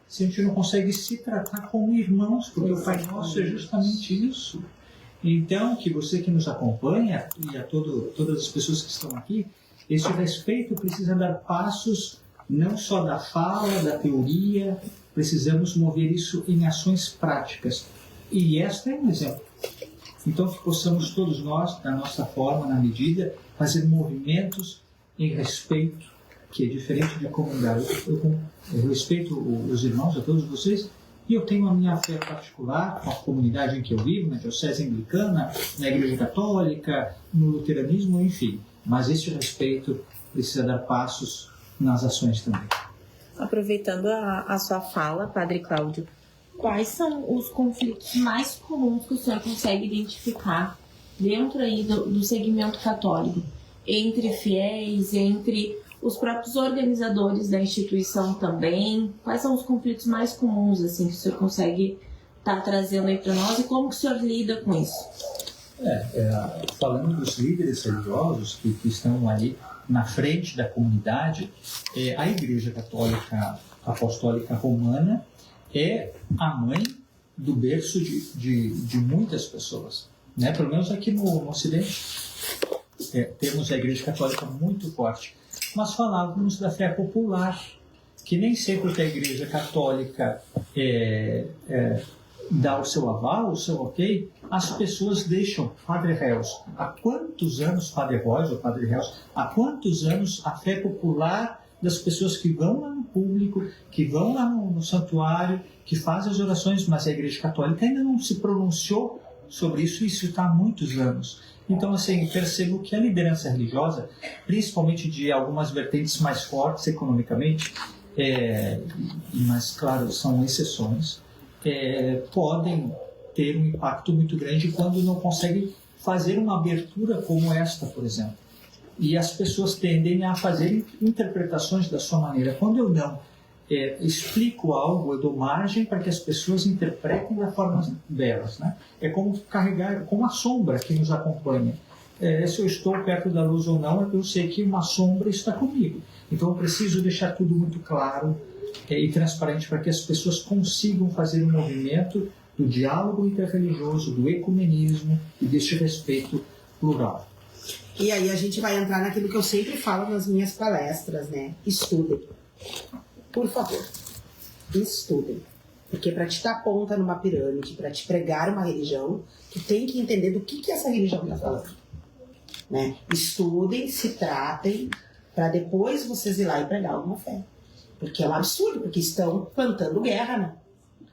F: se a gente não consegue se tratar como irmãos, porque o Pai Nosso é justamente isso. Então, que você que nos acompanha, e a todas as pessoas que estão aqui, esse respeito precisa dar passos não só da fala, da teoria, precisamos mover isso em ações práticas. E esta é um exemplo. Então, que possamos todos nós, da nossa forma, na medida, fazer movimentos em respeito, que é diferente de comungar. Eu respeito os irmãos, a todos vocês, e eu tenho a minha fé particular, com a comunidade em que eu vivo, na diocese anglicana, na igreja católica, no luteranismo, enfim. Mas esse respeito precisa dar passos nas ações também.
B: Aproveitando a sua fala, Padre Cláudio, quais são os conflitos mais comuns que o senhor consegue identificar dentro aí do segmento católico? Entre fiéis, entre os próprios organizadores da instituição também? Quais são os conflitos mais comuns assim, que o senhor consegue estar trazendo aí para nós e como que o senhor lida com isso?
F: Falando dos líderes religiosos que estão ali na frente da comunidade, a Igreja Católica Apostólica Romana é a mãe do berço de muitas pessoas, né? Pelo menos aqui no Ocidente temos a Igreja Católica muito forte, mas falávamos da fé popular, que nem sempre que a Igreja Católica dá o seu aval, o seu ok, as pessoas deixam Padre Reus. Há quantos anos Padre Reus ou Padre Reus? Há quantos anos a fé popular das pessoas que vão lá no público, que vão lá no santuário, que fazem as orações, mas a Igreja Católica ainda não se pronunciou sobre isso, isso está há muitos anos. Então, assim, percebo que a liderança religiosa, principalmente de algumas vertentes mais fortes economicamente, mas, claro, são exceções, podem ter um impacto muito grande quando não conseguem fazer uma abertura como esta, por exemplo. E as pessoas tendem a fazer interpretações da sua maneira. Quando eu não explico algo, eu dou margem para que as pessoas interpretem da forma delas, né? É como carregar, como a sombra que nos acompanha. Se eu estou perto da luz ou não, eu sei que uma sombra está comigo. Então eu preciso deixar tudo muito claro e transparente para que as pessoas consigam fazer um movimento do diálogo interreligioso, do ecumenismo e deste respeito plural.
C: E aí a gente vai entrar naquilo que eu sempre falo nas minhas palestras, né? Estudem. Por favor, estudem. Porque para te dar ponta numa pirâmide, para te pregar uma religião, tu tem que entender do que essa religião está falando. Né? Estudem, se tratem, para depois vocês ir lá e pregar alguma fé. Porque é um absurdo, porque estão plantando guerra, né?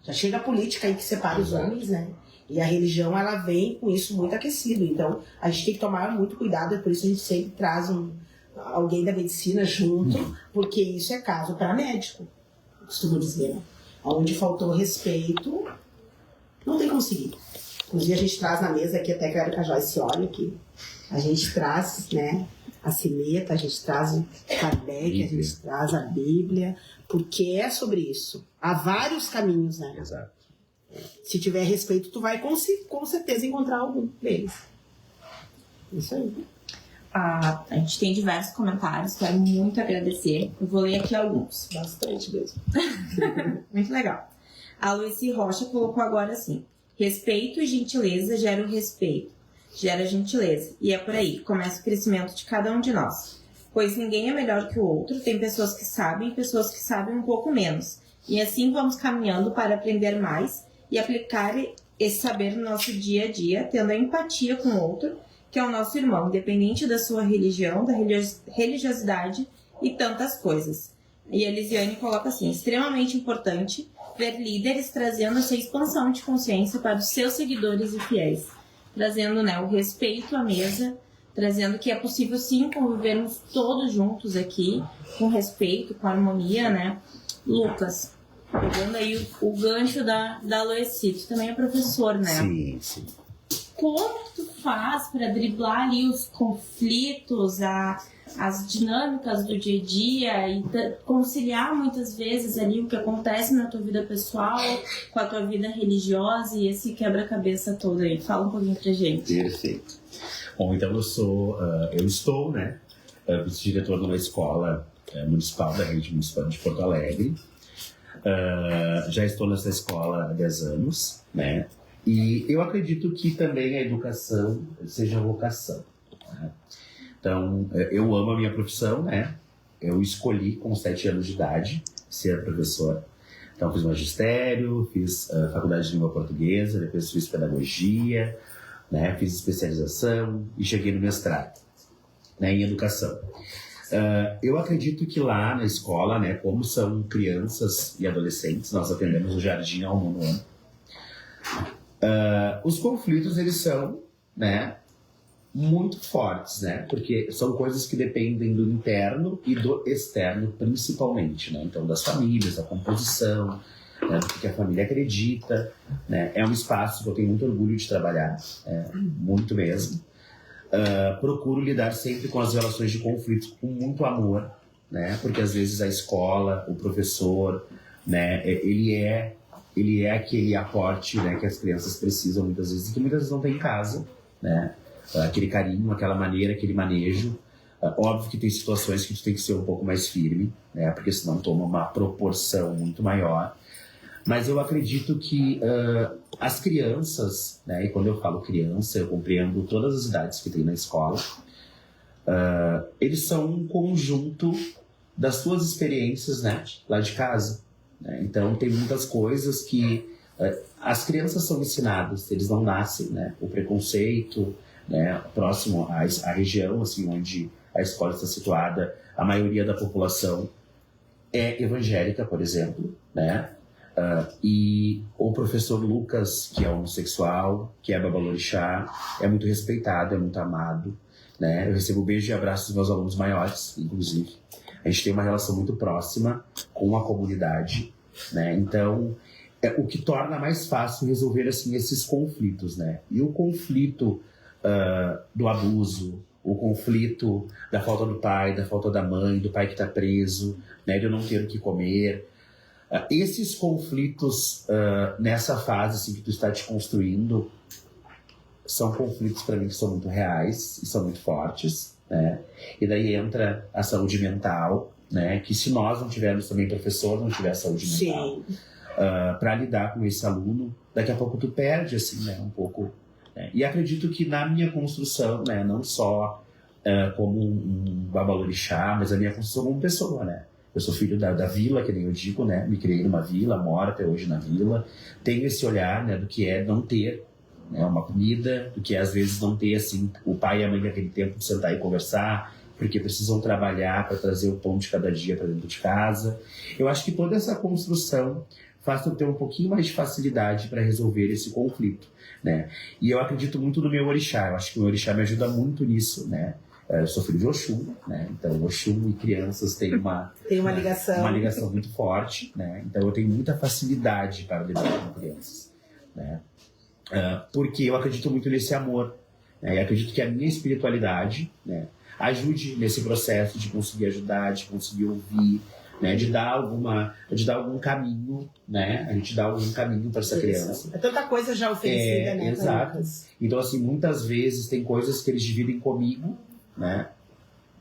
C: Já chega a política aí que separa os homens, né? E a religião, ela vem com isso muito aquecido. Então, a gente tem que tomar muito cuidado, é por isso a gente sempre traz alguém da medicina junto, porque isso é caso para médico, costumo dizer, né? Onde faltou respeito, não tem como seguir. Inclusive, a gente traz na mesa aqui, até quero que a Joyce olhe aqui, a gente traz, né, a sineta, a gente traz o Kardec, a gente traz a Bíblia, porque é sobre isso. Há vários caminhos, né?
G: Exato.
C: Se tiver respeito, tu vai com certeza encontrar algum deles. Isso aí.
B: A gente tem diversos comentários, quero muito agradecer. Eu vou ler aqui alguns.
C: Bastante mesmo.
B: Muito legal. A Luísa Rocha colocou agora assim: respeito e gentileza geram respeito, gera gentileza. E é por aí que começa o crescimento de cada um de nós. Pois ninguém é melhor que o outro, tem pessoas que sabem e pessoas que sabem um pouco menos. E assim vamos caminhando para aprender mais e aplicar esse saber no nosso dia a dia, tendo a empatia com o outro, que é o nosso irmão, independente da sua religião, da religiosidade e tantas coisas. E a Elisiane coloca assim: extremamente importante ver líderes trazendo essa expansão de consciência para os seus seguidores e fiéis, trazendo, né, o respeito à mesa, trazendo que é possível sim convivermos todos juntos aqui, com respeito, com harmonia, né? Lucas, pegando aí o gancho da Loeci, tu também é professor, né?
G: Sim, sim.
B: Como tu faz para driblar ali os conflitos, as dinâmicas do dia a dia e conciliar muitas vezes ali o que acontece na tua vida pessoal com a tua vida religiosa e esse quebra-cabeça todo aí? Fala um pouquinho pra gente.
G: Perfeito. Bom, então eu estou, né, vice-diretor de uma escola municipal da rede municipal de Porto Alegre. Já estou nessa escola há 10 anos, né? E eu acredito que também a educação seja vocação, né? Então, eu amo a minha profissão, né? Eu escolhi com 7 anos de idade ser professor. Então, fiz magistério, fiz faculdade de língua portuguesa, depois fiz pedagogia, né? Fiz especialização e cheguei no mestrado, né, em educação. Eu acredito que lá na escola, né, como são crianças e adolescentes, nós atendemos o jardim ao 9º ano. Os conflitos, eles são, né, muito fortes, né, porque são coisas que dependem do interno e do externo, principalmente, né, então das famílias, da composição, né, do que a família acredita, né, é um espaço que eu tenho muito orgulho de trabalhar, muito mesmo. Procuro lidar sempre com as relações de conflito com muito amor, né, porque às vezes a escola, o professor, né, ele é aquele aporte, né, que as crianças precisam muitas vezes e que muitas vezes não tem em casa, né, aquele carinho, aquela maneira, aquele manejo. Óbvio que tem situações que tu tem que ser um pouco mais firme, né, porque senão toma uma proporção muito maior. Mas eu acredito que as crianças, né, e quando eu falo criança, eu compreendo todas as idades que tem na escola, eles são um conjunto das suas experiências, né, lá de casa, né? Então tem muitas coisas que
I: as crianças são ensinadas, eles não nascem, né? O preconceito, né? Próximo à região, assim, onde a escola está situada, a maioria da população é evangélica, por exemplo, né? E o professor Lucas, que é homossexual, que é babalorixá, é muito respeitado, é muito amado, né? Eu recebo beijo e abraço dos meus alunos maiores, inclusive. A gente tem uma relação muito próxima com a comunidade, né? Então, o que torna mais fácil resolver, assim, esses conflitos, né? E o conflito do abuso, o conflito da falta do pai, da falta da mãe, do pai que está preso, né? De eu não ter o que comer. Esses conflitos nessa fase, assim, que tu está te construindo, são conflitos para mim que são muito reais e são muito fortes, né? E daí entra a saúde mental, né? Que se nós não tivermos também professor, não tiver saúde mental, para lidar com esse aluno, daqui a pouco tu perde, assim, né? Um pouco. Né? E acredito que na minha construção, né? Não só como um babalorixá, mas a minha construção como pessoa, né? Eu sou filho da vila, que nem eu digo, né? Me criei numa vila, moro até hoje na vila. Tenho esse olhar, né? Do que é não ter, né, uma comida, do que é, às vezes, não ter, assim, o pai e a mãe naquele tempo de sentar e conversar, porque precisam trabalhar para trazer o pão de cada dia para dentro de casa. Eu acho que toda essa construção faz eu ter um pouquinho mais de facilidade para resolver esse conflito, né? E eu acredito muito no meu orixá. Eu acho que o meu orixá me ajuda muito nisso, né? Eu sou filho de Oxum, né? Então Oxum e crianças têm uma ligação muito forte, né? Então eu tenho muita facilidade para lidar com crianças, né? Porque eu acredito muito nesse amor, né? E acredito que a minha espiritualidade, né, ajude nesse processo de conseguir ajudar, de conseguir ouvir, né, de dar algum caminho, né? A gente dá algum caminho para essa criança.
C: É tanta coisa já oferecida, né?
I: Exato. Então, assim, muitas vezes tem coisas que eles dividem comigo, né?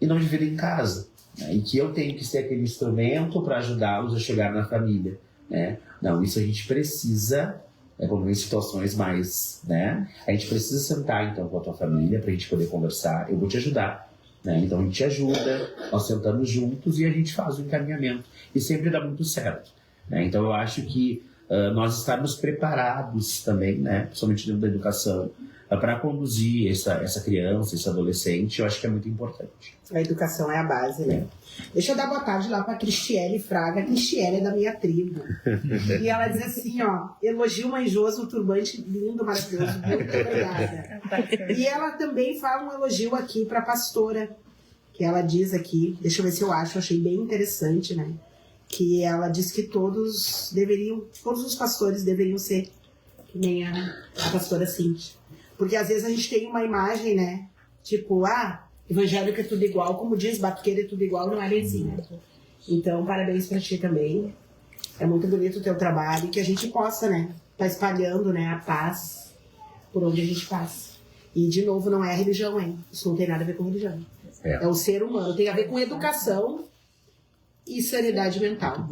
I: E não dividem em casa, né? E que eu tenho que ser aquele instrumento para ajudá-los a chegar na família, né? Não, isso a gente precisa, quando em situações mais, né? A gente precisa sentar, então, com a tua família para a gente poder conversar. Eu vou te ajudar, né? Então a gente ajuda, nós sentamos juntos e a gente faz o encaminhamento. E sempre dá muito certo, né? Então eu acho que nós estarmos preparados também, né? Principalmente dentro da educação, para conduzir essa criança, esse adolescente, eu acho que é muito importante.
C: A educação é a base, né? Deixa eu dar boa tarde lá para Cristiele Fraga. A Cristiele é da minha tribo. E ela diz assim, ó, elogio manjoso, um turbante lindo, maravilhoso, muito obrigada. E ela também fala um elogio aqui para a pastora, que ela diz aqui, deixa eu ver se eu achei bem interessante, né? Que ela diz que todos os pastores deveriam ser que nem a pastora Cíntia. Porque às vezes a gente tem uma imagem, né? Tipo, evangélico é tudo igual, como diz, batuqueiro é tudo igual, não é bem assim, né? Então, parabéns pra ti também. É muito bonito o teu trabalho e que a gente possa, né? Tá espalhando, né, a paz por onde a gente passa. E, de novo, não é a religião, hein? Isso não tem nada a ver com religião. É o ser humano. Tem a ver com educação e sanidade mental.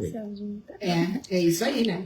C: É isso aí, né?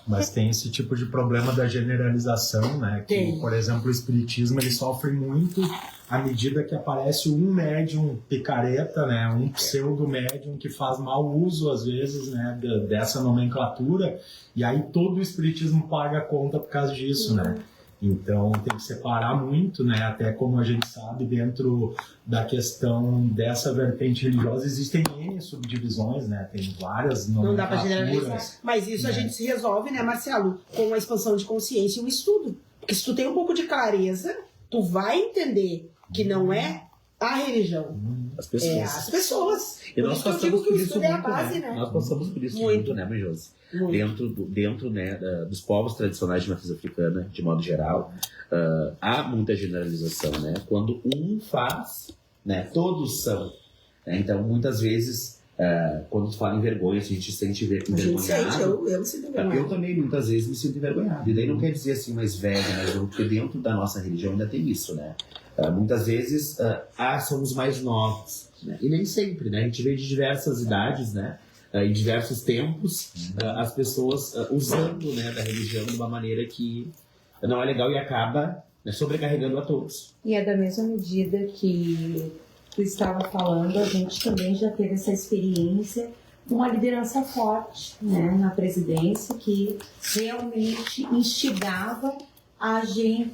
E: Mas tem esse tipo de problema da generalização, né? Que, por exemplo, o espiritismo ele sofre muito à medida que aparece um médium picareta, né? Um pseudo-médium que faz mau uso, às vezes, né? Dessa nomenclatura. E aí todo o espiritismo paga a conta por causa disso, né? Então tem que separar muito, né? Até como a gente sabe, dentro da questão dessa vertente religiosa existem N subdivisões, né? Tem várias nomenclaturas.
C: Não dá para generalizar. Mas isso, né, a gente se resolve, né, Marcelo? Com a expansão de consciência e um estudo. Porque se tu tem um pouco de clareza, tu vai entender que não é a religião.
I: As pessoas.
C: É as pessoas.
I: E nós passamos por isso muito,
C: é a base, né?
I: Nós passamos por isso muito, né, Manjosi? Dentro né, dos povos tradicionais de matriz africana, de modo geral, há muita generalização, né? Quando um faz, né, todos são. Né? Então, muitas vezes, quando tu fala em vergonha, a gente se sente envergonhado.
C: Eu me sinto envergonhado.
I: Eu também, muitas vezes, me sinto envergonhado. E daí não quer dizer assim, mais velho, mais novo, porque dentro da nossa religião ainda tem isso, né? Muitas vezes, somos mais novos. Né? E nem sempre, né? A gente vê de diversas idades, né? Em diversos tempos, as pessoas usando, né, da religião de uma maneira que não é legal e acaba, né, sobrecarregando a todos.
D: E é da mesma medida que tu estava falando, a gente também já teve essa experiência uma liderança forte, né, na presidência, que realmente instigava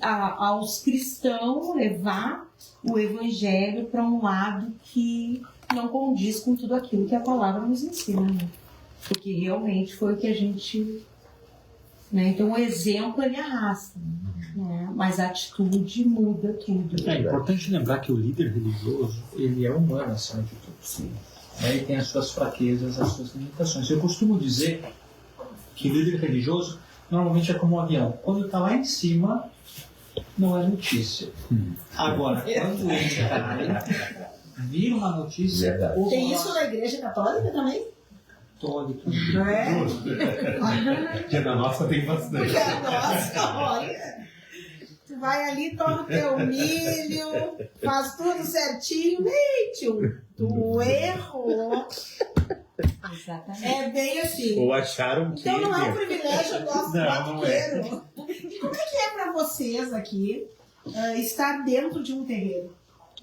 D: aos cristãos levar o evangelho para um lado que não condiz com tudo aquilo que a palavra nos ensina, né? Porque realmente foi o que a gente... Né? Então o exemplo ele arrasta, né? Mas a atitude muda tudo.
F: É importante lembrar que o líder religioso, ele é humano acima de tudo.
D: Sim.
F: Ele tem as suas fraquezas, as suas limitações. Eu costumo dizer que líder religioso normalmente é como um avião. Quando está lá em cima, não é notícia. Agora, quando ele cai, vira uma notícia.
C: Tem isso na Igreja Católica também?
F: Católica.
C: Não é?
G: Que na nossa tem bastante.
C: Porque a nossa, olha, tu vai ali, toma o teu milho, faz tudo certinho, tu errou.
D: Exatamente.
C: É bem assim.
G: Ou acharam que...
C: Então não é um privilégio, eu gosto do
G: Não é.
C: batuqueiro. E como é que é pra vocês aqui estar dentro de um terreiro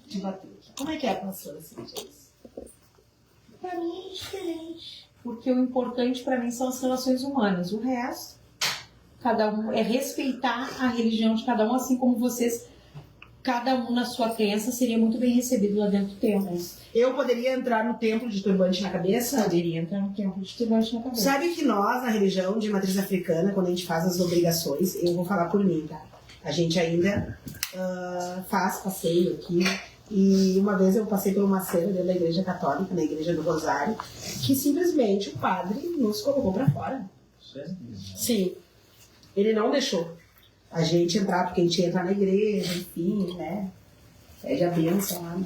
C: de batuque? Como é que é, pastora Cíntia?
D: Para mim é diferente, porque o importante para mim são as relações humanas. O resto, cada um é respeitar a religião de cada um, assim como vocês, cada um na sua crença seria muito bem recebido lá dentro do templo.
C: Eu poderia entrar no templo de turbante na cabeça?
D: Poderia entrar no templo de turbante na cabeça.
C: Sabe que nós, na religião de matriz africana, quando a gente faz as obrigações, eu vou falar por mim, tá? A gente ainda faz passeio aqui. E uma vez eu passei por uma cena dentro da igreja católica, na igreja do Rosário, que simplesmente o padre nos colocou pra fora. Sim. Ele não deixou a gente entrar, porque a gente ia entrar na igreja, enfim, né? Pede a bênção lá, né?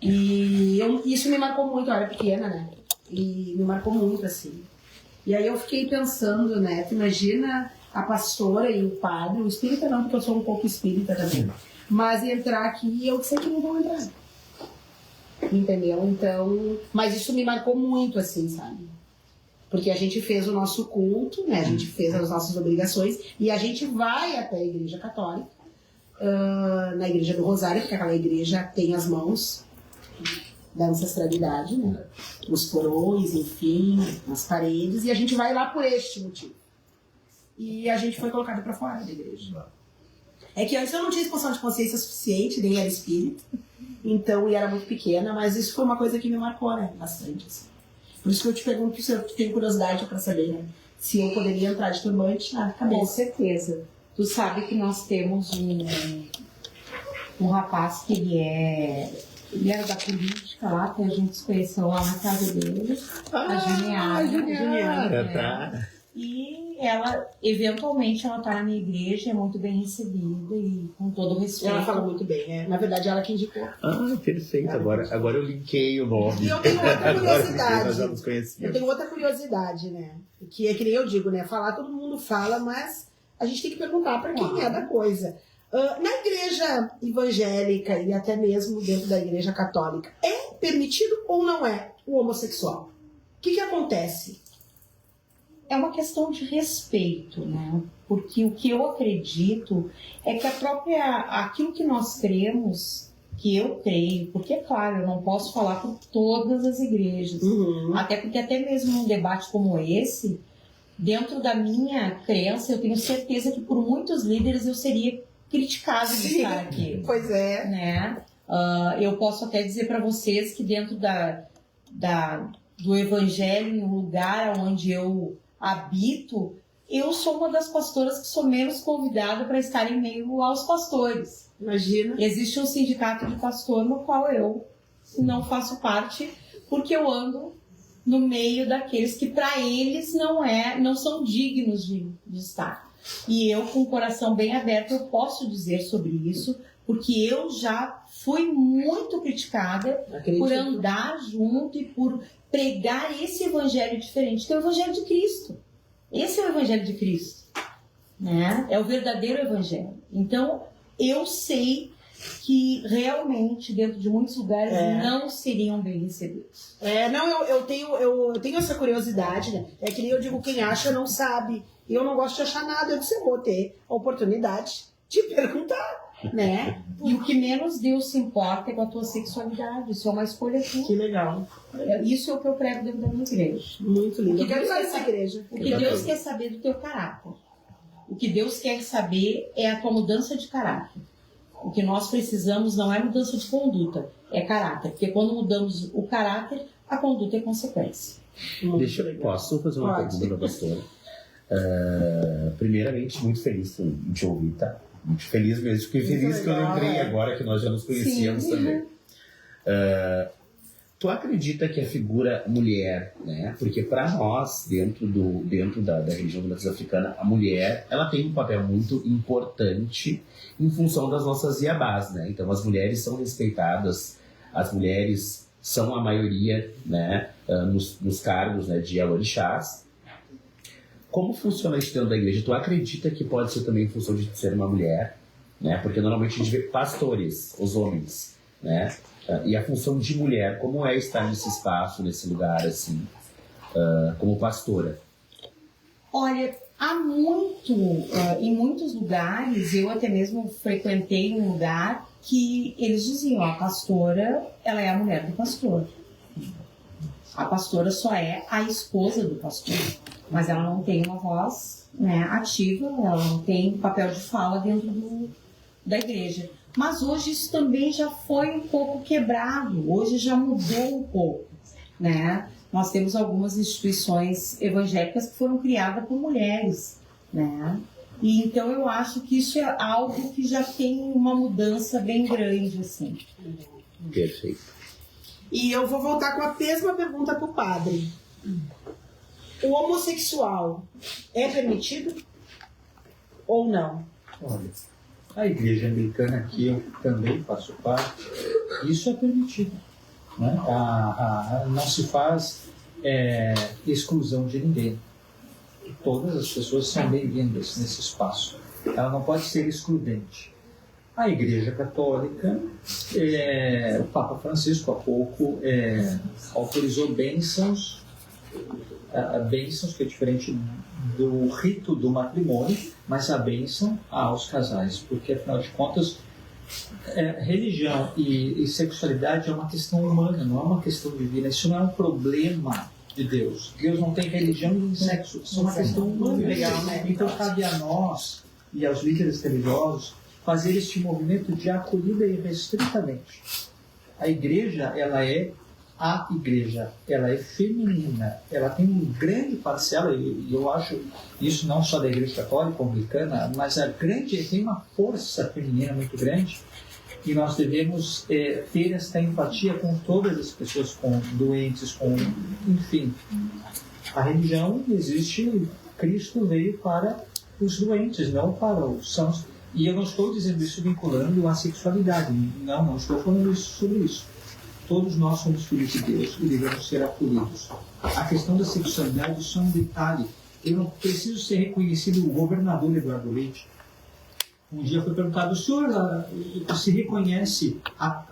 C: E isso me marcou muito, eu era pequena, né? E me marcou muito, assim. E aí eu fiquei pensando, né? Tu imagina a pastora e o padre, o espírita não, porque eu sou um pouco espírita também. Mas entrar aqui e eu sei que não vou entrar. Entendeu? Então... Mas isso me marcou muito, assim, sabe? Porque a gente fez o nosso culto, né? A gente fez as nossas obrigações e a gente vai até a igreja católica, na igreja do Rosário, porque aquela igreja tem as mãos da ancestralidade, né? Os porões, enfim, as paredes, e a gente vai lá por este motivo. E a gente foi colocado pra fora da igreja. É que antes eu não tinha expansão de consciência suficiente, nem era espírita, então, e era muito pequena, mas isso foi uma coisa que me marcou, né? Bastante, assim. Por isso que eu te pergunto se eu tenho curiosidade pra saber, né? Se eu poderia entrar de turbante na cabeça.
D: Com certeza. Tu sabe que nós temos um rapaz que ele era da política lá, que a gente se conheceu lá na casa dele. A Juliana.
G: Tá.
D: E ela, eventualmente, ela tá na minha igreja, é muito bem recebida e com todo o respeito.
C: Ela fala muito bem, né? Na verdade, ela que indicou.
G: Ah, perfeito. Agora eu linkei o nome.
C: E eu tenho outra curiosidade.
G: Nós já nos conhecemos.
C: Eu tenho outra curiosidade, né? Que é que nem eu digo, né? Falar, todo mundo fala, mas a gente tem que perguntar para quem é da coisa. Na igreja evangélica e até mesmo dentro da igreja católica, é permitido ou não é o homossexual? O que acontece?
D: É uma questão de respeito, né? Porque o que eu acredito é que aquilo que nós cremos, que eu creio, porque é claro, eu não posso falar por todas as igrejas, até porque até mesmo num debate como esse, dentro da minha crença, eu tenho certeza que por muitos líderes eu seria criticado de estar aqui.
C: Pois é.
D: Né? Eu posso até dizer para vocês que dentro do evangelho, em um lugar onde eu habito, eu sou uma das pastoras que sou menos convidada para estar em meio aos pastores.
C: Imagina.
D: Existe um sindicato de pastor no qual eu não faço parte, porque eu ando no meio daqueles que para eles não são dignos de estar. E eu, com o coração bem aberto, eu posso dizer sobre isso, porque eu já fui muito criticada por andar junto e por pregar esse evangelho diferente, que é o evangelho de Cristo. Esse é o evangelho de Cristo, né? É o verdadeiro evangelho. Então, eu sei que realmente, dentro de muitos lugares, não seriam bem recebidos.
C: Eu tenho essa curiosidade, né? É que nem eu digo, quem acha não sabe. E eu não gosto de achar nada. Eu disse, eu vou ter a oportunidade de perguntar. né?
D: E o que menos Deus se importa é com a tua sexualidade. Isso é uma escolha tua.
C: Que legal.
D: Isso é o que eu prego dentro da minha igreja.
C: Muito lindo.
D: O que Deus,
C: essa igreja.
D: o que Deus quer saber do teu caráter. O que Deus quer saber é a tua mudança de caráter. O que nós precisamos não é mudança de conduta, é caráter. Porque quando mudamos o caráter, a conduta é consequência.
I: Posso fazer uma pergunta para a pastora? Primeiramente, muito feliz em te ouvir, tá? Muito feliz mesmo. Fiquei feliz que eu lembrei agora que nós já nos conhecíamos também. Tu acredita que a figura mulher, né? Porque para nós, dentro da religião da matriz africana, a mulher, ela tem um papel muito importante em função das nossas iabás, né? Então as mulheres são respeitadas, as mulheres são a maioria, né? Nos cargos, né, de alorixás. Como funciona isso dentro da igreja? Tu acredita que pode ser também em função de ser uma mulher, né? Porque normalmente a gente vê pastores, os homens, né? E a função de mulher, como é estar nesse espaço, nesse lugar, assim, como pastora?
D: Olha, em muitos lugares, eu até mesmo frequentei um lugar que eles diziam, a pastora, ela é a mulher do pastor. A pastora só é a esposa do pastor, mas ela não tem uma voz, né, ativa, ela não tem papel de fala dentro da igreja. Mas hoje isso também já foi um pouco quebrado, hoje já mudou um pouco, né? Nós temos algumas instituições evangélicas que foram criadas por mulheres, né? E então eu acho que isso é algo que já tem uma mudança bem grande, assim.
I: Perfeito.
C: E eu vou voltar com a mesma pergunta para o padre. O homossexual é permitido ou não?
F: Olha, a igreja americana, que eu também faço parte, isso é permitido. Né? Não se faz exclusão de ninguém. Todas as pessoas são bem-vindas nesse espaço. Ela não pode ser excludente. A Igreja Católica, o Papa Francisco, há pouco, autorizou bênçãos, que é diferente do rito do matrimônio, mas a bênção aos casais, porque, afinal de contas, religião e sexualidade é uma questão humana, não é uma questão divina. Isso não é um problema de Deus. Deus não tem religião nem sexo, isso é uma questão humana.
C: Legal, né?
F: Então, cabe a nós e aos líderes religiosos fazer este movimento de acolhida irrestritamente. A igreja, ela é feminina, ela tem uma grande parcela, e eu acho isso não só da igreja católica ou anglicana, mas tem uma força feminina muito grande, e nós devemos ter esta empatia com todas as pessoas, com doentes, enfim. A religião existe, Cristo veio para os doentes, não para os sãos. E eu não estou dizendo isso vinculando à sexualidade, não estou falando sobre isso. Todos nós somos filhos de Deus e devemos ser acolhidos. A questão da sexualidade, isso é um detalhe. Eu não preciso ser reconhecido o governador Eduardo Leite. Um dia foi perguntado, o senhor se reconhece há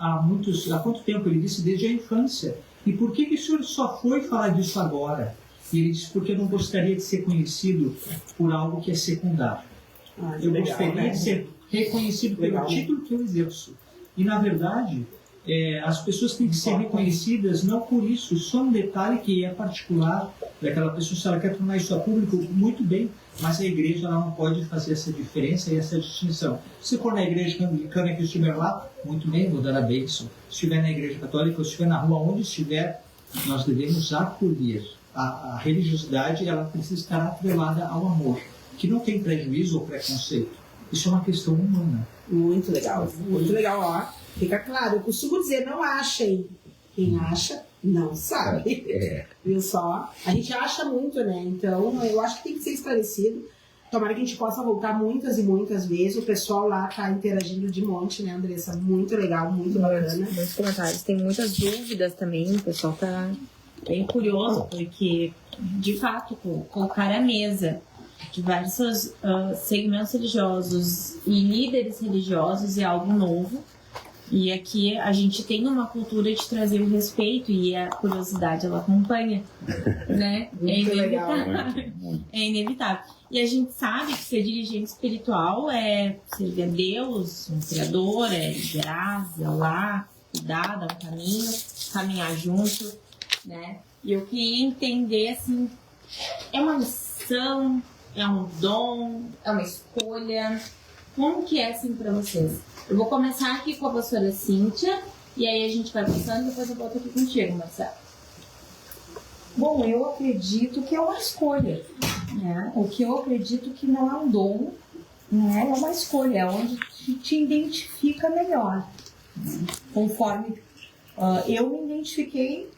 F: quanto tempo? Ele disse, desde a infância. E por que o senhor só foi falar disso agora? E ele disse, porque eu não gostaria de ser conhecido por algo que é secundário. Eu gostaria de ser reconhecido pelo título que eu exerço. E, na verdade, as pessoas têm que ser reconhecidas não por isso, só um detalhe que é particular daquela pessoa. Se ela quer tornar isso a público, muito bem, mas a igreja ela não pode fazer essa diferença e essa distinção. Se for na igreja anglicana que eu estiver lá, muito bem, vou dar a bênção. Se estiver na igreja católica, ou estiver na rua, onde estiver, nós devemos acolher. A religiosidade ela precisa estar atrelada ao amor, que não tem prejuízo ou preconceito. Isso é uma questão humana.
C: Muito legal, ó. Fica claro, eu costumo dizer, não achem. Quem acha, não sabe. Viu só? A gente acha muito, né? Então, eu acho que tem que ser esclarecido. Tomara que a gente possa voltar muitas e muitas vezes. O pessoal lá tá interagindo de monte, né, Andressa? Muito legal, muito bacana.
B: Muitos comentários. Tem muitas dúvidas também. O pessoal tá bem curioso, porque, de fato, colocar à mesa diversos segmentos religiosos e líderes religiosos é algo novo. E aqui a gente tem uma cultura de trazer o respeito e a curiosidade ela acompanha, né? É inevitável. É inevitável. E a gente sabe que ser dirigente espiritual é servir a Deus, um criador, é liderar, zelar, cuidar, dar um caminho, caminhar junto, né? E eu queria entender, assim, é uma missão, é um dom, é uma escolha? Como que é, assim, pra vocês? Eu vou começar aqui com a pastora Cíntia, e aí a gente vai passando, depois eu volto aqui contigo, Marcelo.
D: Bom, eu acredito que é uma escolha, né? O que eu acredito que não é um dom, né? É uma escolha, é onde te identifica melhor, né? Conforme eu me identifiquei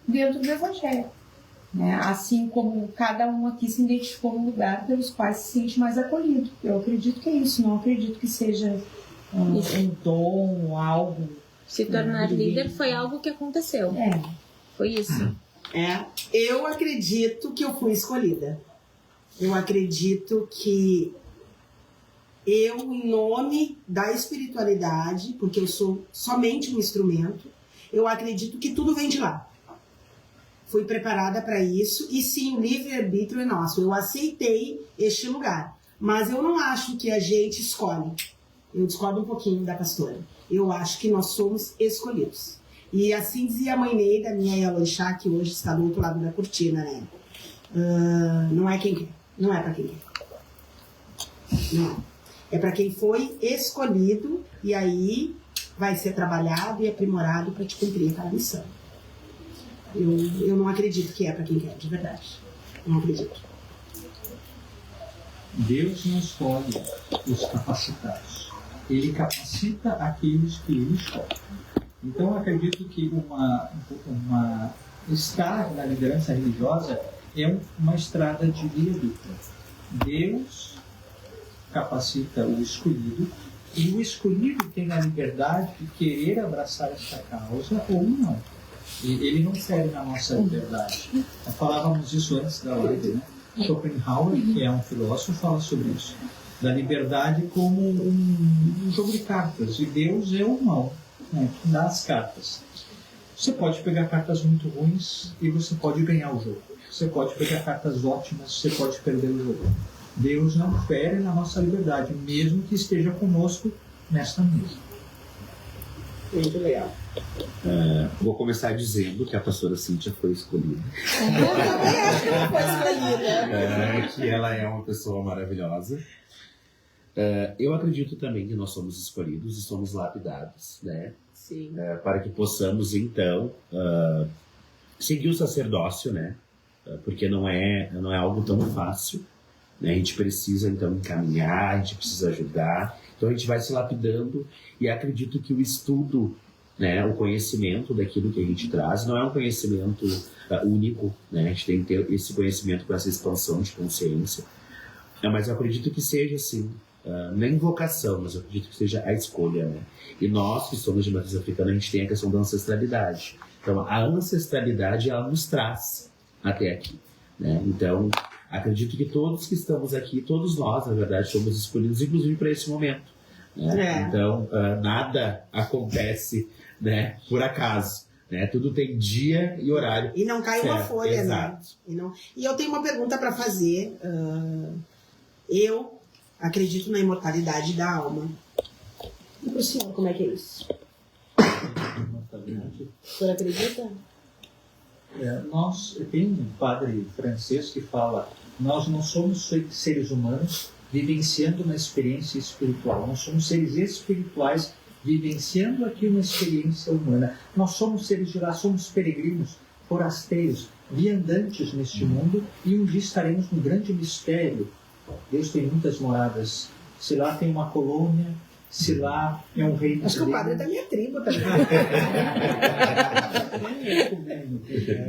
D: dentro do Evangelho, né? Assim como cada um aqui se identificou no lugar pelos quais se sente mais acolhido. Eu acredito que é isso, não acredito que seja um dom, algo.
B: Se tornar líder foi algo que aconteceu. Foi isso.
C: Eu acredito que eu fui escolhida. Eu acredito que eu, em nome da espiritualidade, porque eu sou somente um instrumento, eu acredito que tudo vem de lá. Fui preparada para isso e sim, o livre-arbítrio é nosso. Eu aceitei este lugar, mas eu não acho que a gente escolhe. Eu discordo um pouquinho da pastora. Eu acho que nós somos escolhidos. E assim dizia a mãe Neida, minha Yalorixá, que hoje está do outro lado da cortina, né? Não é quem quer. Não é para quem quer. Não. É para quem foi escolhido e aí vai ser trabalhado e aprimorado para te cumprir aquela missão. Eu não acredito que é para quem quer, de verdade. Não acredito.
F: Deus não escolhe os capacitados. Ele capacita aqueles que ele escolhe. Então, eu acredito que estar na liderança religiosa é uma estrada de livre-arbítrio. Deus capacita o escolhido e o escolhido tem a liberdade de querer abraçar esta causa ou não. E ele não fere na nossa liberdade. Nós falávamos isso antes da live, né? Schopenhauer, que é um filósofo, fala sobre isso. Da liberdade como um jogo de cartas. E Deus é o mal, né, que dá as cartas. Você pode pegar cartas muito ruins e você pode ganhar o jogo. Você pode pegar cartas ótimas, você pode perder o jogo. Deus não fere na nossa liberdade, mesmo que esteja conosco nesta mesa.
C: Muito legal.
G: Vou começar dizendo que a pastora Cíntia foi escolhida.
C: Eu também acho que ela foi escolhida.
G: Que ela é uma pessoa maravilhosa. Eu acredito também que nós somos escolhidos e somos lapidados, né?
C: Sim.
G: Para que possamos, então, seguir o sacerdócio, né? Porque não é algo tão fácil, né? A gente precisa, então, encaminhar, a gente precisa ajudar. Então, a gente vai se lapidando e acredito que o estudo, né, o conhecimento daquilo que a gente traz, não é um conhecimento único, né? A gente tem que ter esse conhecimento com essa expansão de consciência. Mas eu acredito que seja, assim, nem vocação, mas eu acredito que seja a escolha, né? E nós, que somos de matriz africana, a gente tem a questão da ancestralidade. Então, a ancestralidade, ela nos traz até aqui, né? Então, acredito que todos que estamos aqui, todos nós, na verdade, somos escolhidos, inclusive para esse momento, né? Então, nada acontece, né, por acaso, né? Tudo tem dia e horário.
C: E não cai uma folha,
G: exato,
C: né? E eu tenho uma pergunta para fazer. Eu acredito na imortalidade da alma. E para o senhor, como é que é isso? O senhor acredita?
F: Tem um padre francês que fala: nós não somos seres humanos vivenciando uma experiência espiritual, nós somos seres espirituais vivenciando aqui uma experiência humana. Nós somos seres de lá, somos peregrinos, forasteiros, viandantes neste mundo, e um dia estaremos num grande mistério. Deus tem muitas moradas. Se lá tem uma colônia, se lá é um reino.
C: Acho que o padre é da minha tribo também.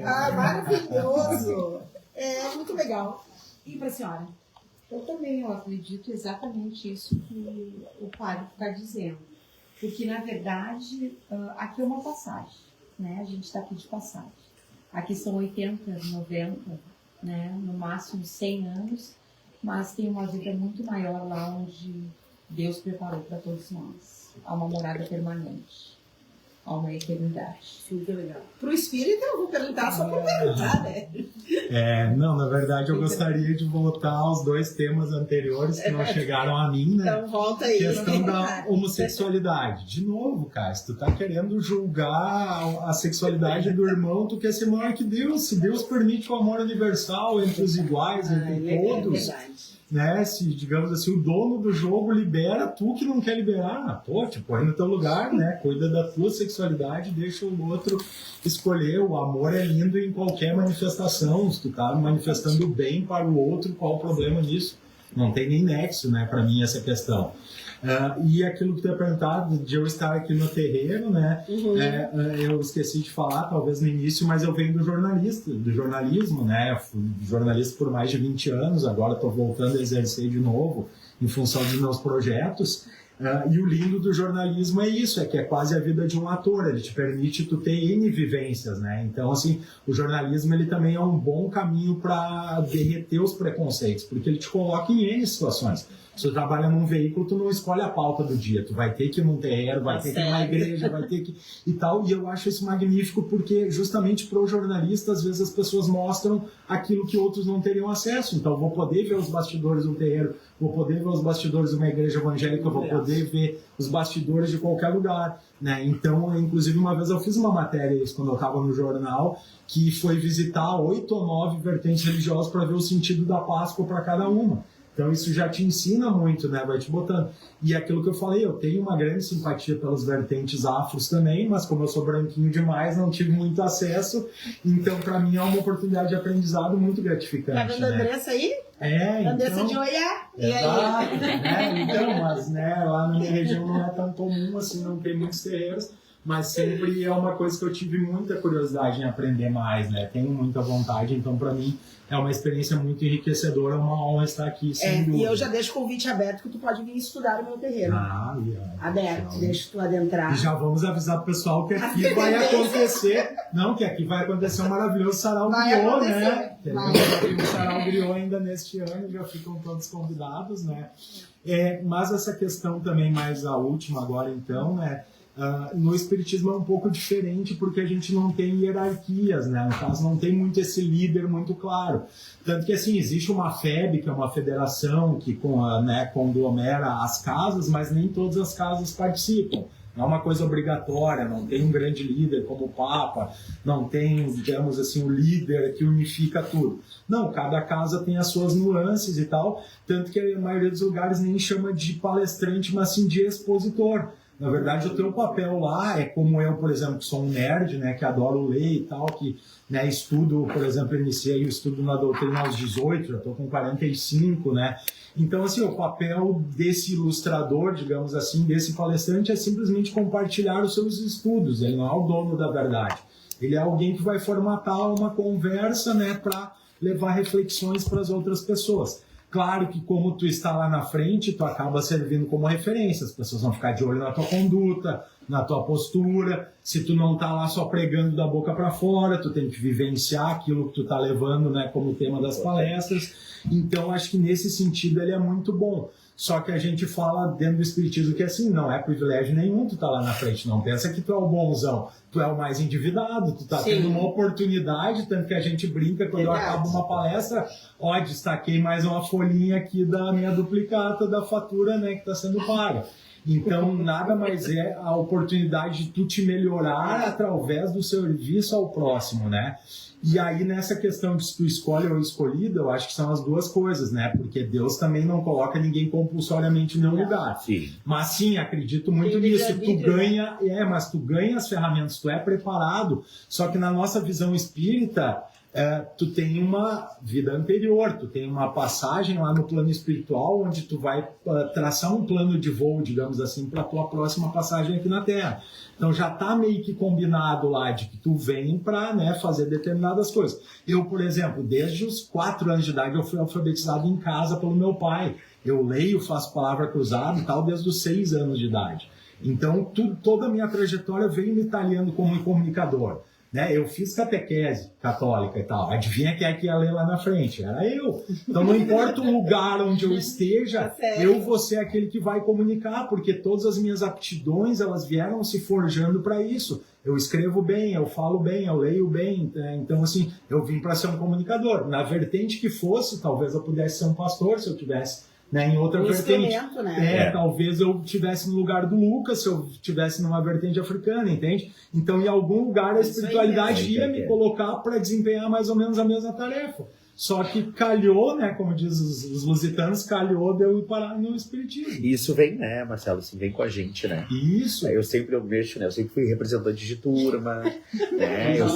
C: Maravilhoso! É muito legal. E para a senhora?
D: Eu acredito exatamente isso que o padre está dizendo. Porque, na verdade, aqui é uma passagem, né? A gente está aqui de passagem. Aqui são 80, 90, né? No máximo 100 anos, mas tem uma vida muito maior lá onde Deus preparou para todos nós. a uma morada permanente, a uma eternidade.
C: Sim, que legal. Pro espírito eu vou perguntar só pra perguntar, né?
E: Não, na verdade eu gostaria de voltar aos 2 temas anteriores que não chegaram a mim, né?
C: Então volta aí.
E: Questão da homossexualidade. De novo, cara, se tu tá querendo julgar a sexualidade do irmão, tu quer ser maior que Deus. Se Deus permite o amor universal entre os iguais, entre todos, né? Se, digamos assim, o dono do jogo libera, tu que não quer liberar, pô, te põe no teu lugar, né? Cuida da tua sexualidade, deixa o outro escolher. O amor é lindo em qualquer manifestação. Se tu tá manifestando o bem para o outro, qual o problema nisso? Não tem nem nexo, né, para mim, essa questão. E aquilo que tu ia perguntado de eu estar aqui no terreiro, né? Eu esqueci de falar, talvez no início, mas eu venho do jornalismo, né? Eu fui jornalista por mais de 20 anos, agora estou voltando a exercer de novo em função dos meus projetos. E o lindo do jornalismo é isso, é que é quase a vida de um ator, ele te permite tu ter N vivências, né? Então, assim, o jornalismo ele também é um bom caminho para derreter os preconceitos, porque ele te coloca em N situações. Se tu trabalha num veículo, tu não escolhe a pauta do dia, tu vai ter que ir num terreiro, vai ter que ir numa igreja, vai ter que... e tal, e eu acho isso magnífico porque justamente para o jornalista, às vezes as pessoas mostram aquilo que outros não teriam acesso, então eu vou poder ver os bastidores do terreiro, vou poder ver os bastidores de uma igreja evangélica, vou poder ver os bastidores de qualquer lugar, né? Então, inclusive uma vez eu fiz uma matéria, isso quando eu estava no jornal, que foi visitar 8 ou 9 vertentes religiosas para ver o sentido da Páscoa para cada uma. Então isso já te ensina muito, né? Vai te botando. E aquilo que eu falei, eu tenho uma grande simpatia pelas vertentes afros também, mas como eu sou branquinho demais, não tive muito acesso. Então, para mim, é uma oportunidade de aprendizado muito gratificante.
C: Tá vendo a Andressa aí? Andressa de Oiá. E aí?
E: Então, mas né, lá na minha região não é tão comum, assim, não tem muitos terreiros. Mas sempre é uma coisa que eu tive muita curiosidade em aprender mais, né? Tenho muita vontade, então para mim é uma experiência muito enriquecedora, uma honra estar aqui, sem dúvida.
C: E eu já deixo o convite aberto que tu pode vir estudar no meu terreiro. Aberto,
E: então,
C: deixa tu adentrar.
E: E já vamos avisar pro pessoal que aqui vai acontecer, que aqui vai acontecer um maravilhoso sarau griot, né? Teremos um sarau griot ainda neste ano, já ficam todos convidados, né? Mas essa questão também, mais a última agora então, né? No espiritismo é um pouco diferente porque a gente não tem hierarquias, né? No caso, não tem muito esse líder muito claro. Tanto que, assim, existe uma FEB, que é uma federação que conglomera as casas, mas nem todas as casas participam. Não é uma coisa obrigatória, não tem um grande líder como o Papa, não tem, digamos assim, um líder que unifica tudo. Não, cada casa tem as suas nuances e tal, tanto que a maioria dos lugares nem chama de palestrante, mas sim de expositor. Na verdade, o teu papel lá é como eu, por exemplo, que sou um nerd, né, que adoro ler e tal, que estudo, por exemplo, iniciei o estudo na doutrina aos 18, já estou com 45, né? Então, assim, o papel desse ilustrador, digamos assim, desse palestrante é simplesmente compartilhar os seus estudos. Ele não é o dono da verdade. Ele é alguém que vai formatar uma conversa, né, para levar reflexões para as outras pessoas. Claro que como tu está lá na frente, tu acaba servindo como referência. As pessoas vão ficar de olho na tua conduta, na tua postura. Se tu não tá lá só pregando da boca para fora, tu tem que vivenciar aquilo que tu tá levando, né, como tema das palestras. Então, acho que nesse sentido ele é muito bom. Só que a gente fala dentro do espiritismo que assim, não é privilégio nenhum tu tá lá na frente. Não pensa que tu é o bonzão. Tu é o mais endividado, tu tá tendo uma oportunidade, tanto que a gente brinca quando eu acabo uma palestra, destaquei mais uma folhinha aqui da minha duplicata da fatura, né, que está sendo paga. Então, nada mais é a oportunidade de tu te melhorar através do serviço ao próximo, né? E aí, nessa questão de se tu escolhe ou escolhido, eu acho que são as duas coisas, né? Porque Deus também não coloca ninguém compulsoriamente em nenhum lugar.
G: Sim.
E: Mas sim, acredito muito nisso. Tu ganha, mas tu ganha as ferramentas, tu é preparado. Só que na nossa visão espírita, tu tem uma vida anterior, tu tem uma passagem lá no plano espiritual, onde tu vai traçar um plano de voo, digamos assim, para a tua próxima passagem aqui na Terra. Então já está meio que combinado lá de que tu vem para, né, fazer determinadas coisas. Eu, por exemplo, desde os 4 anos de idade eu fui alfabetizado em casa pelo meu pai. Eu leio, faço palavra cruzada e tal desde os 6 anos de idade. Então toda a minha trajetória veio me talhando como comunicador. né? Eu fiz catequese católica e tal. Adivinha quem é que ia ler lá na frente? Era eu. Então não importa o lugar onde eu esteja, eu vou ser aquele que vai comunicar, porque todas as minhas aptidões, elas vieram se forjando para isso. Eu escrevo bem, eu falo bem, eu leio bem. Então, assim, eu vim para ser um comunicador. Na vertente que fosse, talvez eu pudesse ser um pastor se eu tivesse, né, em outra vertente.
C: Né?
E: Talvez eu estivesse no lugar do Lucas, se eu estivesse numa vertente africana, entende? Então, em algum lugar, a espiritualidade ia me colocar para desempenhar mais ou menos a mesma tarefa. Só que calhou, né, como diz os lusitanos, calhou de eu ir parar no espiritismo.
I: Isso vem, né, Marcelo, assim, vem com a gente, né?
E: Isso.
I: Eu sempre mexo, né? Eu sempre fui representante de turma, né? Eu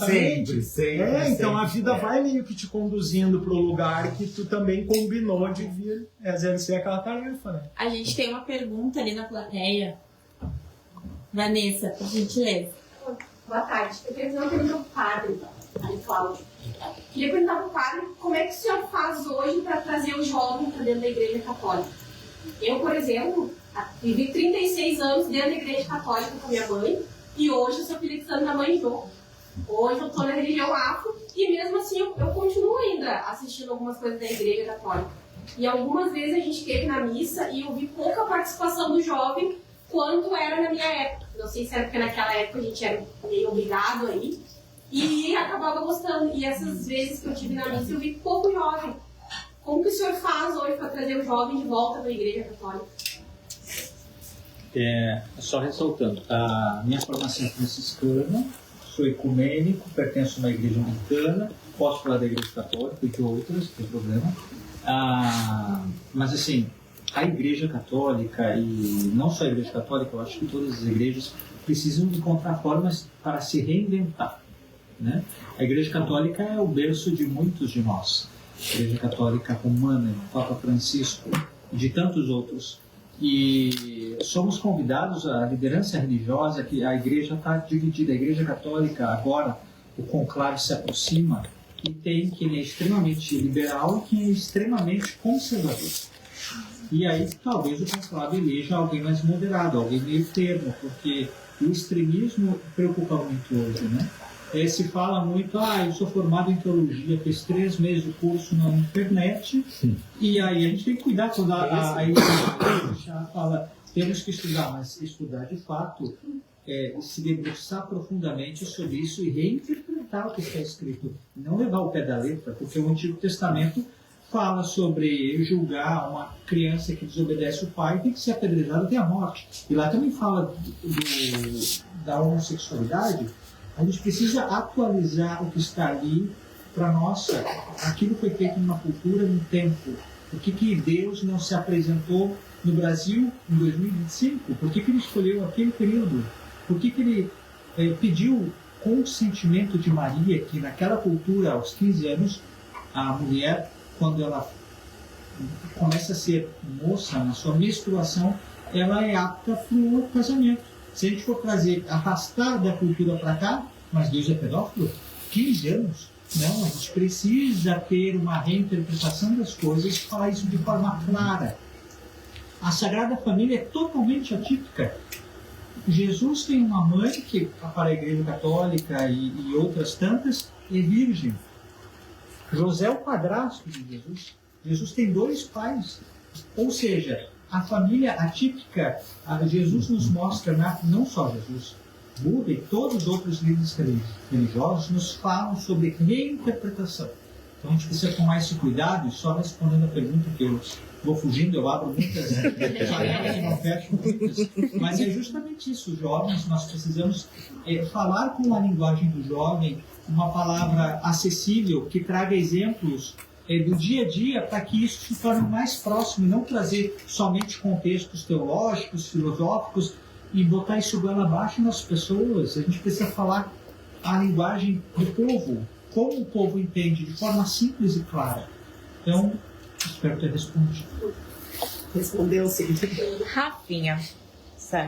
I: sempre.
E: Então a vida vai meio que te conduzindo para o lugar que tu também combinou de vir exercer aquela tarefa, né?
B: A gente tem uma pergunta ali na plateia. Vanessa, por gentileza.
J: Boa tarde. Eu queria fazer uma pergunta ao padre, aí Cláudio. Queria perguntar para o padre como é que o senhor faz hoje para trazer o jovem para dentro da Igreja Católica. Eu, por exemplo, vivi 36 anos dentro da Igreja Católica com a minha mãe e hoje eu sou filha de Santa Mãe Jô. Hoje eu estou na religião afro e mesmo assim eu continuo ainda assistindo algumas coisas da Igreja Católica. E algumas vezes a gente esteve na missa e eu vi pouca participação do jovem quanto era na minha época. Não sei se era porque naquela época a gente era meio obrigado aí. E acabava gostando. E essas vezes que eu tive na missa, eu vi pouco jovem. Como que o senhor faz hoje para trazer o jovem de volta para a Igreja Católica?
F: Só ressaltando, a minha formação é franciscana, sou ecumênico, pertenço a uma igreja anglicana, posso falar da Igreja Católica e de outras, não tem problema. Mas assim, a Igreja Católica, e não só a Igreja Católica, eu acho que todas as igrejas precisam encontrar formas para se reinventar. Né? A Igreja Católica é o berço de muitos de nós. A Igreja Católica romana, o Papa Francisco e de tantos outros. E somos convidados, a liderança religiosa, que a Igreja está dividida. A Igreja Católica, agora, o conclave se aproxima e tem quem é extremamente liberal e quem é extremamente conservador. E aí, talvez o conclave eleja alguém mais moderado, alguém meio termo, porque o extremismo preocupa muito hoje, né? Se fala muito, eu sou formado em teologia, fiz 3 meses de curso na internet, e aí a gente tem que cuidar quando a igreja fala, temos que estudar, mas estudar de fato, se debruçar profundamente sobre isso e reinterpretar o que está escrito, não levar o pé da letra, porque o Antigo Testamento fala sobre julgar uma criança que desobedece o pai, tem que ser apedrejada até a morte. E lá também fala da homossexualidade. A gente precisa atualizar o que está ali para nossa. Aquilo foi feito numa cultura, num tempo. Por que Deus não se apresentou no Brasil em 2025? Por que ele escolheu aquele período? Por que ele pediu consentimento de Maria, que naquela cultura, aos 15 anos, a mulher, quando ela começa a ser moça, na sua menstruação, ela é apta para o casamento. Se a gente for arrastar da cultura para cá, mas Deus é pedófilo? 15 anos? Não, a gente precisa ter uma reinterpretação das coisas e falar isso de forma clara. A Sagrada Família é totalmente atípica. Jesus tem uma mãe que, para a Igreja Católica e outras tantas, é virgem. José é o padrasto de Jesus. Jesus tem 2 pais. Ou seja, a família atípica, Jesus nos mostra, não só Jesus, Buda e todos os outros líderes religiosos nos falam sobre reinterpretação. Então a gente precisa tomar esse cuidado, e só respondendo a pergunta que eu vou fugindo, eu abro muitas janelas e não fecho muitas, mas é justamente isso, os jovens, nós precisamos falar com a linguagem do jovem, uma palavra acessível, que traga exemplos do dia a dia, para que isso se torne mais próximo e não trazer somente contextos teológicos, filosóficos e botar isso goela abaixo nas pessoas. A gente precisa falar a linguagem do povo, como o povo entende, de forma simples e clara. Então, espero ter respondido.
C: Respondeu, sim.
B: Rafinha,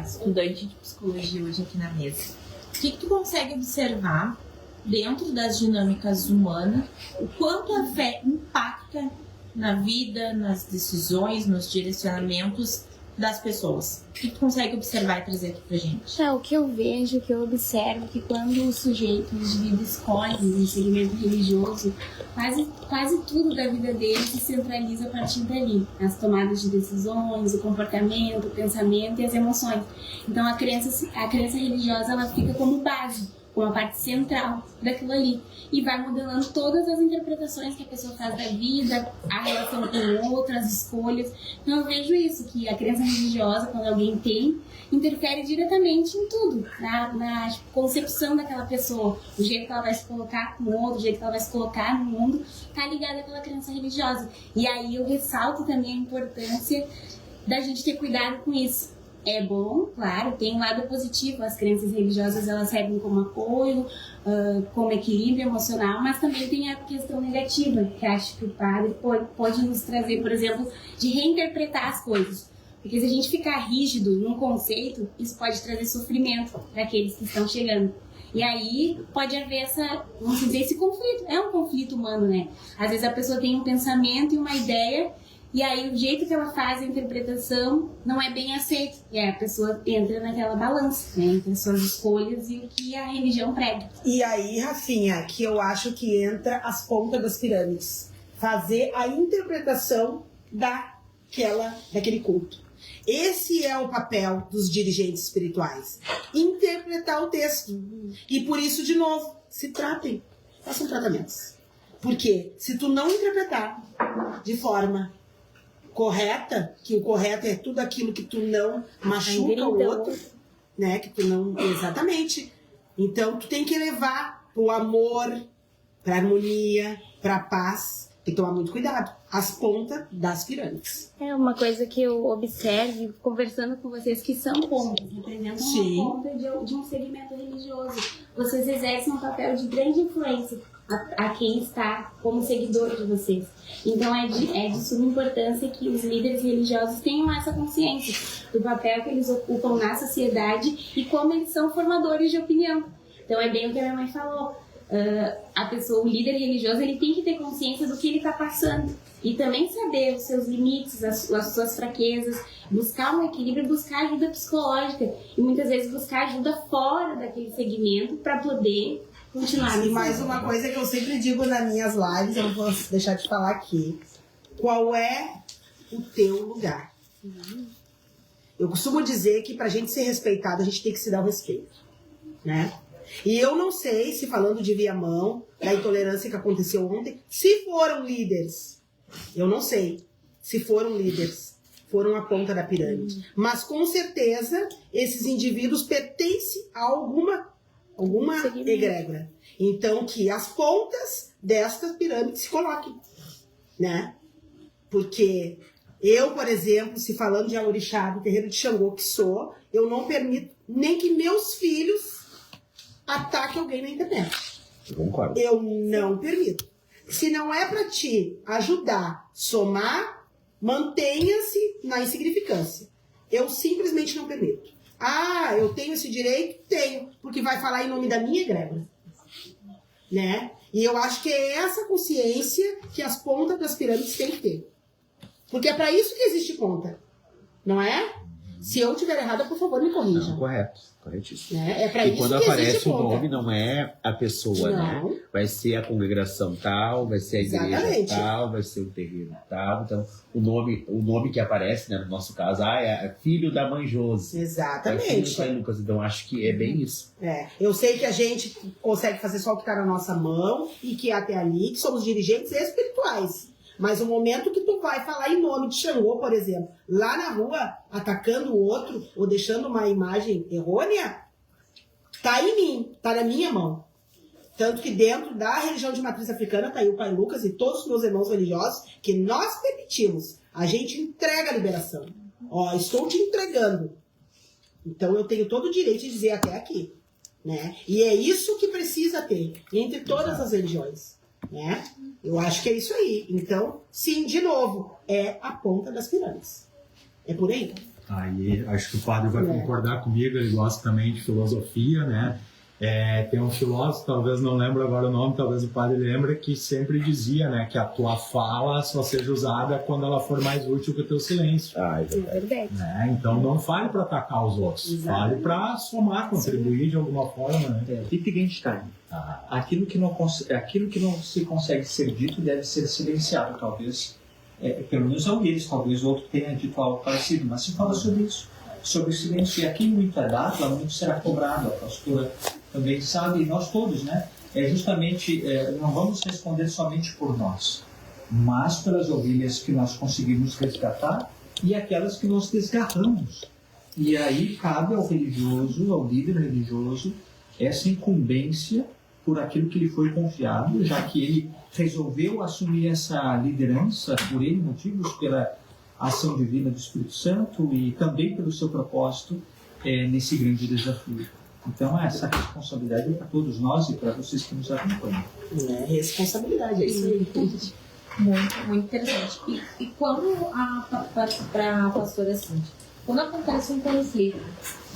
B: estudante de psicologia hoje aqui na mesa. O que tu consegue observar dentro das dinâmicas humanas, o quanto a fé impacta na vida, nas decisões, nos direcionamentos das pessoas? O que tu consegue observar e trazer aqui pra gente?
H: O que eu vejo, o que eu observo, que quando o sujeito, o indivíduo escolhe um segmento religioso, quase tudo da vida dele se centraliza a partir dali. As tomadas de decisões, o comportamento, o pensamento e as emoções. Então a crença religiosa, ela fica como base, como a parte central daquilo ali. E vai modelando todas as interpretações que a pessoa faz da vida, a relação com o outro, as escolhas. Então eu vejo isso, que a crença religiosa, quando alguém tem, interfere diretamente em tudo, na concepção daquela pessoa. O jeito que ela vai se colocar com o outro, o jeito que ela vai se colocar no mundo, tá ligado àquela crença religiosa. E aí eu ressalto também a importância da gente ter cuidado com isso. É bom, claro, tem um lado positivo, as crenças religiosas elas servem como apoio, como equilíbrio emocional, mas também tem a questão negativa, que acho que o padre pode nos trazer, por exemplo, de reinterpretar as coisas. Porque se a gente ficar rígido num conceito, isso pode trazer sofrimento para aqueles que estão chegando. E aí pode haver vamos dizer, esse conflito. É um conflito humano, né? Às vezes a pessoa tem um pensamento e uma ideia, e aí o jeito que ela faz a interpretação não é bem aceito. E aí a pessoa entra naquela balança, né? Entre as suas escolhas e o que a religião prega.
C: E aí, Rafinha, que eu acho que entra as pontas das pirâmides. Fazer a interpretação daquele culto. Esse é o papel dos dirigentes espirituais. Interpretar o texto. E por isso, de novo, se tratem. Façam tratamentos. Porque se tu não interpretar de forma correta, que o correto é tudo aquilo que tu não machuca o outro, né? Que tu não... Exatamente. Então, tu tem que levar pro amor, pra harmonia, pra paz. Tem que tomar muito cuidado. As pontas das pirâmides.
H: É uma coisa que eu observo, conversando com vocês, que são pontas, representam uma ponta de um segmento religioso. Vocês exercem um papel de grande influência a quem está como seguidor de vocês. Então é de suma importância que os líderes religiosos tenham essa consciência do papel que eles ocupam na sociedade e como eles são formadores de opinião. Então é bem o que a minha mãe falou. O líder religioso, ele tem que ter consciência do que ele está passando e também saber os seus limites, as suas fraquezas, buscar um equilíbrio, buscar ajuda psicológica e muitas vezes buscar ajuda fora daquele segmento para poder continuar.
C: E mais uma coisa que eu sempre digo nas minhas lives, eu não vou deixar de falar aqui: qual é o teu lugar? Eu costumo dizer que pra gente ser respeitado, a gente tem que se dar o respeito, né? E eu não sei se, falando de Viamão, da intolerância que aconteceu ontem, se foram líderes. Eu não sei se foram líderes. Foram a ponta da pirâmide. Mas, com certeza, esses indivíduos pertencem a alguma egrégora. Então, que as pontas destas pirâmides se coloquem, né? Porque eu, por exemplo, se falando de Alorixá, do terreiro de Xangô que sou, eu não permito nem que meus filhos ataque alguém na internet.
I: Eu concordo.
C: Eu não permito. Se não é para te ajudar, somar, mantenha-se na insignificância. Eu simplesmente não permito. Ah, eu tenho esse direito? Tenho, porque vai falar em nome da minha egrégora, né? E eu acho que é essa consciência que as pontas das pirâmides têm que ter. Porque é para isso que existe ponta, não é? Se eu estiver errada, por favor, me corrija.
I: Não, correto. Corretíssimo.
C: É pra
I: e
C: isso
I: quando
C: que
I: aparece
C: existe
I: o
C: ponta.
I: nome, não é a pessoa,
C: Não.
I: né? Vai ser a congregação tal, vai ser a igreja
C: Exatamente.
I: tal, vai ser o terreiro tal. Então, o nome que aparece, né, no nosso caso, é filho da mãe Josi.
C: Exatamente.
I: É filho do pai Lucas. Então, acho que é bem isso.
C: Eu sei que a gente consegue fazer só o que está na nossa mão e que até ali, que somos dirigentes espirituais. Mas o momento que tu vai falar em nome de Xangô, por exemplo, lá na rua, atacando o outro ou deixando uma imagem errônea, tá em mim, tá na minha mão. Tanto que dentro da religião de matriz africana tá aí o pai Lucas e todos os meus irmãos religiosos que nós permitimos. A gente entrega a liberação. Ó, estou te entregando. Então eu tenho todo o direito de dizer até aqui, né? E é isso que precisa ter entre todas as religiões, né? Eu acho que é isso aí. Então, sim, de novo, é a ponta das pirâmides. É por aí.
E: Aí acho que o padre vai concordar comigo, ele gosta também de filosofia, né? Tem um filósofo, talvez não lembro agora o nome, talvez o padre lembre, que sempre dizia, né, que a tua fala só seja usada quando ela for mais útil que o teu silêncio.
H: É verdade.
E: Né? Então não fale para atacar os outros, fale para somar, contribuir de alguma forma. Né?
F: Wittgenstein. Aquilo que não se consegue ser dito deve ser silenciado, talvez. Pelo menos alguns, talvez outro tenha dito algo parecido, mas se fala sobre isso, sobre o silêncio. E aqui muito é dado, muito será cobrado. A pastora também sabe, e nós todos, né? Justamente, não vamos responder somente por nós, mas pelas ovelhas que nós conseguimos resgatar e aquelas que nós desgarramos. E aí cabe ao religioso, ao líder religioso, essa incumbência por aquilo que lhe foi confiado, já que ele resolveu assumir essa liderança por N motivos, pela ação divina do Espírito Santo e também pelo seu propósito nesse grande desafio. Então, essa responsabilidade é para todos nós e para vocês que nos acompanham.
C: Responsabilidade, é isso aí.
D: Muito, muito interessante. E quando, para a pastora Cíntia, quando acontece um conflito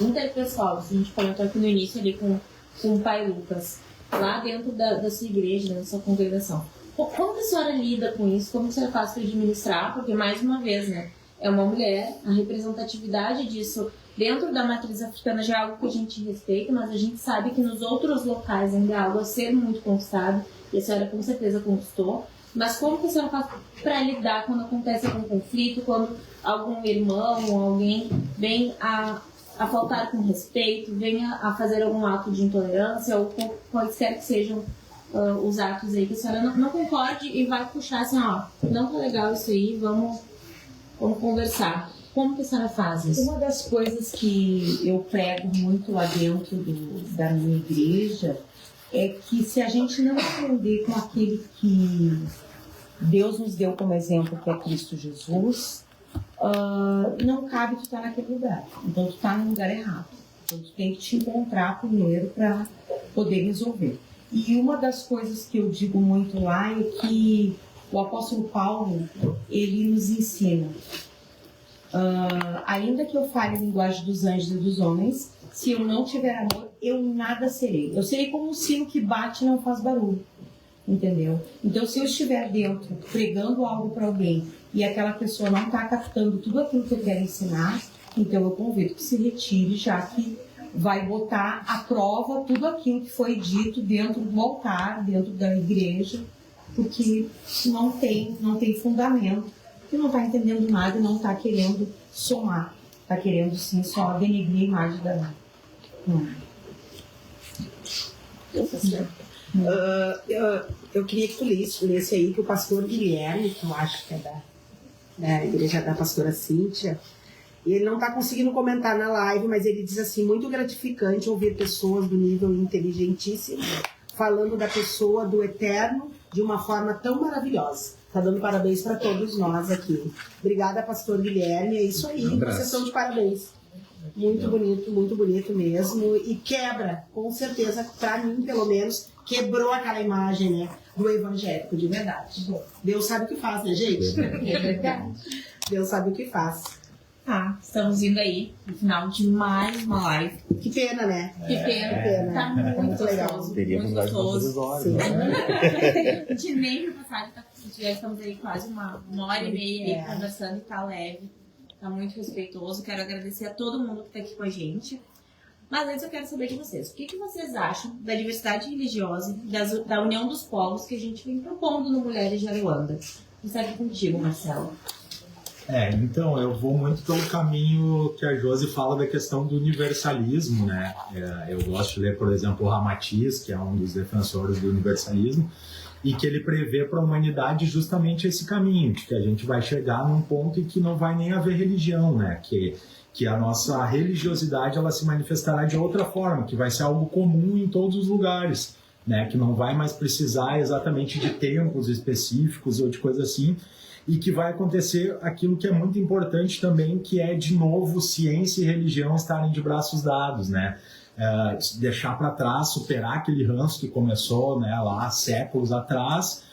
D: interpessoal, a gente comentou aqui no início ali com o pai Lucas, lá dentro da sua igreja, da sua congregação, como que a senhora lida com isso? Como que a senhora faz para administrar? Porque, mais uma vez, né, é uma mulher, a representatividade disso dentro da matriz africana já é algo que a gente respeita, mas a gente sabe que nos outros locais ainda é algo a ser muito conquistado, e a senhora com certeza conquistou. Mas como que a senhora faz para lidar quando acontece algum conflito, quando algum irmão ou alguém vem a faltar com respeito, vem a fazer algum ato de intolerância, ou quaisquer que sejam os atos aí que a senhora não concorde e vai puxar assim, não tá legal isso aí, vamos conversar. Como que a senhora faz isso?
K: Uma das coisas que eu prego muito lá dentro da minha igreja é que se a gente não aprender com aquele que Deus nos deu como exemplo, que é Cristo Jesus, não cabe tu estar naquele lugar. Então tu está no lugar errado. Então tu tem que te encontrar primeiro para poder resolver. E uma das coisas que eu digo muito lá é que o apóstolo Paulo, ele nos ensina, ainda que eu fale a linguagem dos anjos e dos homens, se eu não tiver amor, eu nada serei. Eu serei como um sino que bate e não faz barulho. Entendeu? Então, se eu estiver dentro pregando algo para alguém e aquela pessoa não está captando tudo aquilo que eu quero ensinar, então eu convido que se retire, já que vai botar à prova tudo aquilo que foi dito dentro do altar, dentro da igreja, porque não tem fundamento, que não está entendendo nada e não está querendo somar, está querendo sim só denegrir a imagem da
C: eu queria que tu lesse aí que o pastor Guilherme, que eu acho que é da igreja da pastora Cíntia, e ele não está conseguindo comentar na live, mas ele diz assim, muito gratificante ouvir pessoas do nível inteligentíssimo falando da pessoa do Eterno de uma forma tão maravilhosa. Está dando parabéns para todos nós aqui. Obrigada, pastor Guilherme, é isso aí, vocês são de parabéns. Muito bonito mesmo, e quebra, com certeza, para mim pelo menos, quebrou aquela imagem, né, do evangélico de verdade. Deus sabe o que faz, né, gente?
B: É verdade.
C: Deus sabe o que faz.
B: Estamos indo aí no final de mais uma live.
C: Que pena, né?
B: Que pena. Tá muito legal.
E: Teríamos mais horas.
B: A gente nem no passado, já estamos aí quase uma hora e meia aí conversando e tá leve. Tá muito respeitoso. Quero agradecer a todo mundo que tá aqui com a gente. Mas antes eu quero saber de vocês. O que vocês acham da diversidade religiosa, da união dos povos que a gente vem propondo no Mulheres de Aruanda? Começar contigo, Marcelo.
E: Então, eu vou muito pelo caminho que a Josi fala da questão do universalismo, né? Eu gosto de ler, por exemplo, o Ramatiz, que é um dos defensores do universalismo, e que ele prevê para a humanidade justamente esse caminho, de que a gente vai chegar num ponto em que não vai nem haver religião, né? Que a nossa religiosidade ela se manifestará de outra forma, que vai ser algo comum em todos os lugares, né? Que não vai mais precisar exatamente de templos específicos ou de coisa assim, e que vai acontecer aquilo que é muito importante também, que é, de novo, ciência e religião estarem de braços dados, né? Deixar para trás, superar aquele ranço que começou, né, lá séculos atrás,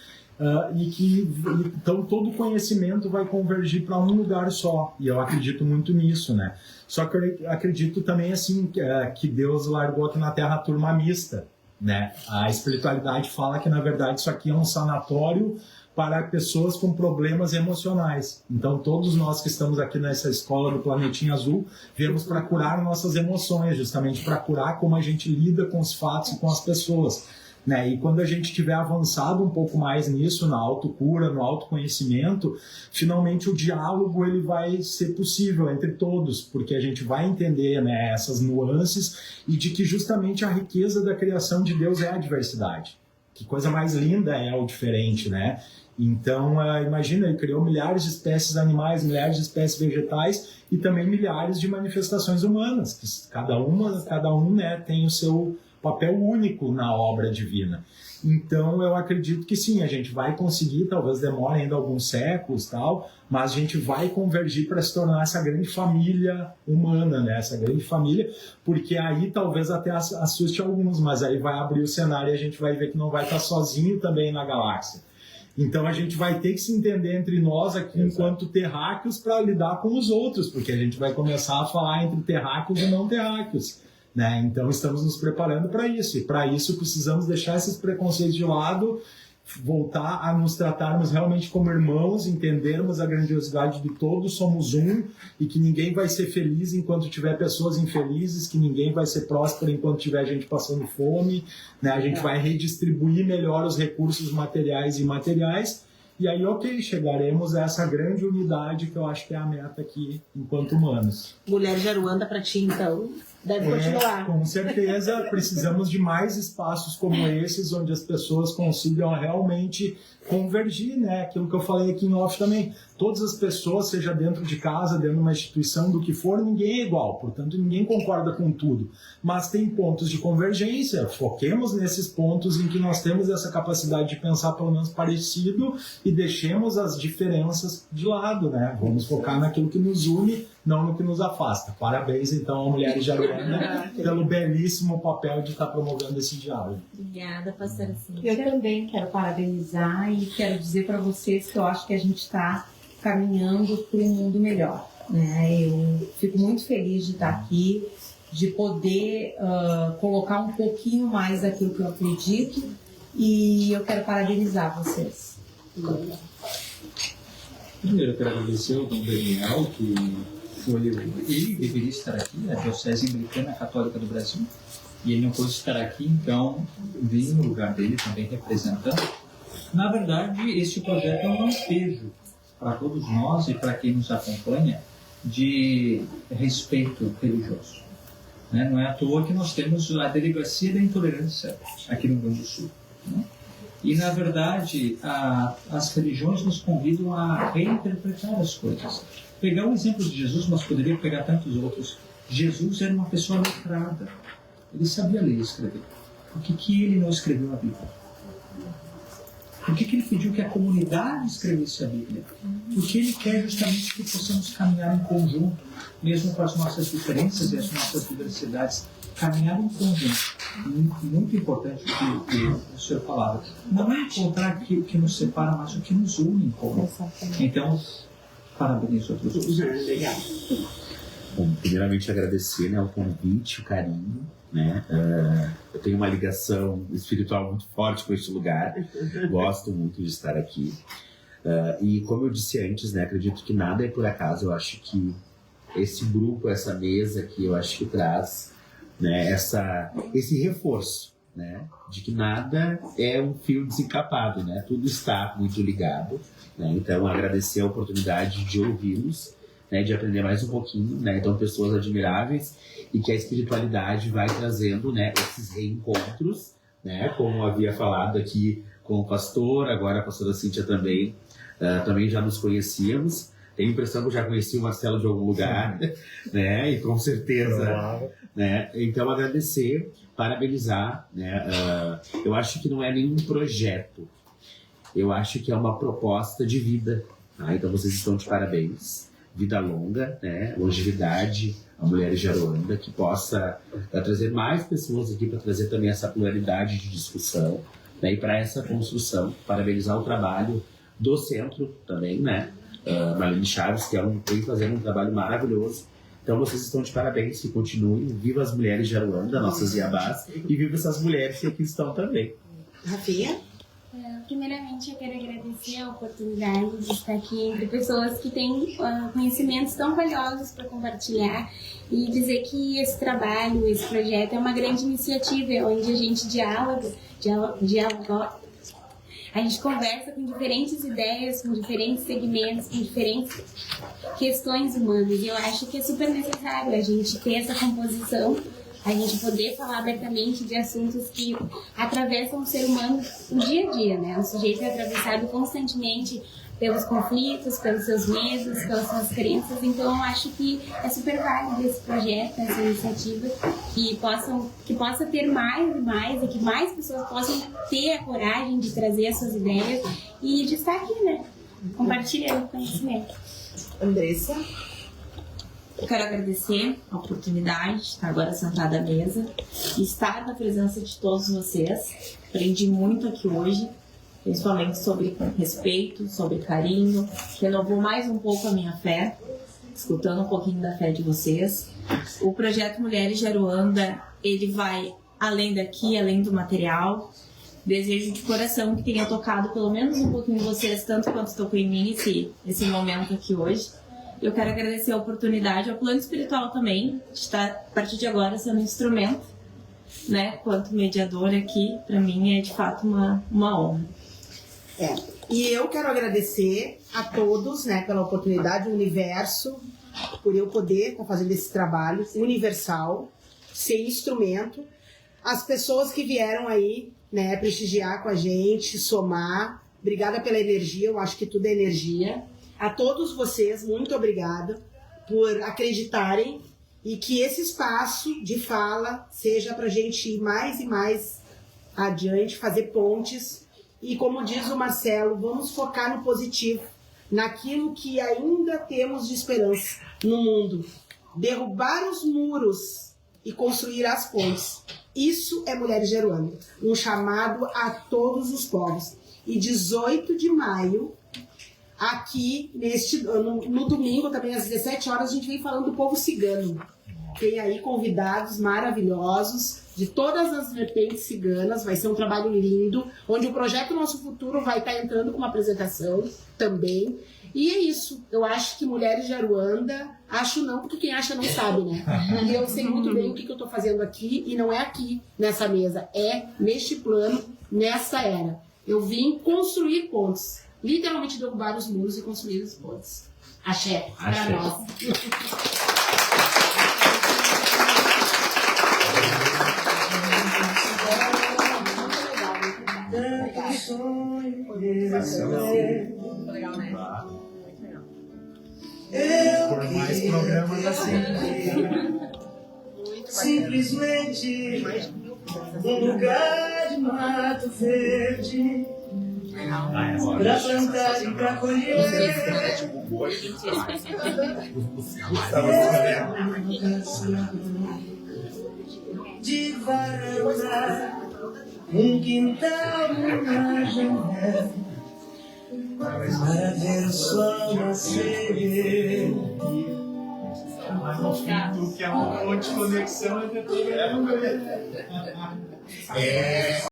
E: e que então todo conhecimento vai convergir para um lugar só, e eu acredito muito nisso, né? Só que eu acredito também assim que Deus largou aqui na Terra a turma mista, né? A espiritualidade fala que na verdade isso aqui é um sanatório para pessoas com problemas emocionais. Então todos nós que estamos aqui nessa escola do Planetinha Azul viemos para curar nossas emoções, justamente para curar como a gente lida com os fatos e com as pessoas, né? E quando a gente tiver avançado um pouco mais nisso, na autocura, no autoconhecimento, finalmente o diálogo ele vai ser possível entre todos, porque a gente vai entender, né, essas nuances e de que justamente a riqueza da criação de Deus é a diversidade. Que coisa mais linda é o diferente, né? Então, imagina, ele criou milhares de espécies animais, milhares de espécies vegetais e também milhares de manifestações humanas, que cada um, né, tem o seu papel único na obra divina. Então eu acredito que sim, a gente vai conseguir, talvez demore ainda alguns séculos, tal, mas a gente vai convergir para se tornar essa grande família humana, né? Essa grande família, porque aí talvez até assuste alguns, mas aí vai abrir o cenário e a gente vai ver que não vai estar sozinho também na galáxia. Então a gente vai ter que se entender entre nós aqui enquanto terráqueos para lidar com os outros, porque a gente vai começar a falar entre terráqueos e não terráqueos, né? Então estamos nos preparando para isso, e para isso precisamos deixar esses preconceitos de lado, voltar a nos tratarmos realmente como irmãos, entendermos a grandiosidade de todos, somos um, e que ninguém vai ser feliz enquanto tiver pessoas infelizes, que ninguém vai ser próspero enquanto tiver gente passando fome, né? A gente vai redistribuir melhor os recursos materiais e imateriais, e aí, ok, chegaremos a essa grande unidade que eu acho que é a meta aqui enquanto humanos.
C: Mulher de Aruanda para ti, então, deve continuar.
E: Com certeza, precisamos de mais espaços como esses, onde as pessoas consigam realmente convergir, né? Aquilo que eu falei aqui em off também. Todas as pessoas, seja dentro de casa, dentro de uma instituição, do que for, ninguém é igual. Portanto, ninguém concorda com tudo. Mas tem pontos de convergência. Foquemos nesses pontos em que nós temos essa capacidade de pensar pelo menos parecido e deixemos as diferenças de lado, né? Vamos focar naquilo que nos une, não no que nos afasta. Parabéns, então, a Mulheres de Aruanda pelo belíssimo papel de estar promovendo esse diálogo.
H: Obrigada, pastora Cíntia.
K: Eu também quero parabenizar e quero dizer para vocês que eu acho que a gente está caminhando para um mundo melhor, né? Eu fico muito feliz de estar aqui, de poder colocar um pouquinho mais daquilo que eu acredito, e eu quero parabenizar vocês.
F: Primeiro, eu quero agradecer ao Dom Daniel, que ele deveria estar aqui, a Diocese Anglicana Católica do Brasil, e ele não pôde estar aqui, então vim no lugar dele também representando. Na verdade, este projeto é um lampejo para todos nós e para quem nos acompanha de respeito religioso, né? Não é à toa que nós temos a Delegacia da Intolerância aqui no Rio Grande do Sul, né? E, na verdade, as religiões nos convidam a reinterpretar as coisas. Pegar o exemplo de Jesus, mas poderia pegar tantos outros. Jesus era uma pessoa letrada. Ele sabia ler e escrever. Por que ele não escreveu a Bíblia? Por que ele pediu que a comunidade escrevesse a Bíblia? Porque ele quer justamente que possamos caminhar em conjunto, mesmo com as nossas diferenças e as nossas diversidades. Caminhar em conjunto. Muito importante o que o senhor falava. Não é encontrar o que nos separa, mas o que nos une em comum. Então, parabéns a todos vocês.
C: Obrigada.
G: Bom, primeiramente agradecer, né, o convite, o carinho, né? Eu tenho uma ligação espiritual muito forte com este lugar. Gosto muito de estar aqui. E como eu disse antes, né, acredito que nada é por acaso. Eu acho que esse grupo, essa mesa aqui, eu acho que traz, né, esse reforço, né, de que nada é um fio desencapado, né? Tudo está muito ligado, né? Então, agradecer a oportunidade de ouvi-los, né, de aprender mais um pouquinho, né? Então, pessoas admiráveis, e que a espiritualidade vai trazendo, né, esses reencontros, né? Como havia falado aqui com o pastor, agora a pastora Cíntia também já nos conhecíamos. Tenho a impressão que eu já conheci o Marcelo de algum lugar, né? E com certeza, né? Então, agradecer, parabenizar, né? Eu acho que não é nenhum projeto. Eu acho que é uma proposta de vida. Tá? Então, vocês estão de parabéns. Vida longa, né? Longevidade, a Mulheres de Aruanda, que possa trazer mais pessoas aqui para trazer também essa pluralidade de discussão,
I: né? E para essa construção, parabenizar o trabalho do centro também, né? Marlene Chaves, que vem fazendo um trabalho maravilhoso. Então vocês estão de parabéns, que continuem. Viva as mulheres de Aruanda, nossas Iabás, e viva essas mulheres que aqui estão também.
C: Rafinha?
H: Primeiramente, eu quero agradecer a oportunidade de estar aqui entre pessoas que têm conhecimentos tão valiosos para compartilhar e dizer que esse trabalho, esse projeto é uma grande iniciativa onde a gente dialoga, a gente conversa com diferentes ideias, com diferentes segmentos, com diferentes questões humanas. E eu acho que é super necessário a gente ter essa composição, a gente poder falar abertamente de assuntos que atravessam o ser humano no dia a dia, né? O sujeito é atravessado constantemente pelos conflitos, pelos seus medos, pelas suas crenças. Então, eu acho que é super válido esse projeto, essa iniciativa, que possa ter mais e mais, e que mais pessoas possam ter a coragem de trazer as suas ideias e de estar aqui, né? Compartilhando conhecimento.
C: Andressa?
B: Eu quero agradecer a oportunidade de estar agora sentada à mesa e estar na presença de todos vocês. Aprendi muito aqui hoje, principalmente sobre respeito, sobre carinho. Renovou mais um pouco a minha fé, escutando um pouquinho da fé de vocês. O projeto Mulheres de Aruanda, ele vai além daqui, além do material. Desejo de coração que tenha tocado pelo menos um pouquinho vocês, tanto quanto tocou em mim esse momento aqui hoje. Eu quero agradecer a oportunidade ao plano espiritual também, de estar, a partir de agora, sendo um instrumento, né, quanto mediadora aqui. Para mim é, de fato, uma honra.
C: E eu quero agradecer a todos, né, pela oportunidade, o universo, por eu poder estar fazendo esse trabalho universal, ser instrumento, as pessoas que vieram aí, né, prestigiar com a gente, somar. Obrigada pela energia, eu acho que tudo é energia. A todos vocês, muito obrigada por acreditarem e que esse espaço de fala seja para a gente ir mais e mais adiante, fazer pontes. E como diz o Marcelo, vamos focar no positivo, naquilo que ainda temos de esperança no mundo. Derrubar os muros e construir as pontes. Isso é Mulheres de Aruanda, um chamado a todos os povos. E 18 de maio, aqui no domingo, também às 17 horas, a gente vem falando do povo cigano. Tem aí convidados maravilhosos de todas as vertentes ciganas. Vai ser um trabalho lindo, onde o projeto Nosso Futuro vai estar entrando com uma apresentação também. E é isso. Eu acho que Mulheres de Aruanda, acho não, porque quem acha não sabe, né? E eu sei muito bem o que eu estou fazendo aqui, e não é aqui nessa mesa, é neste plano, nessa era. Eu vim construir pontes. Literalmente derrubar os muros e construir as pontes. Axé, para nós.
E: Por mais programas assim.
A: Simplesmente um lugar de mato verde pra plantar e pra colher. De varanda, um quintal, uma janela, para ver o sol nascer.
E: Mas no fim, do que é uma ponte de conexão entre todo mundo.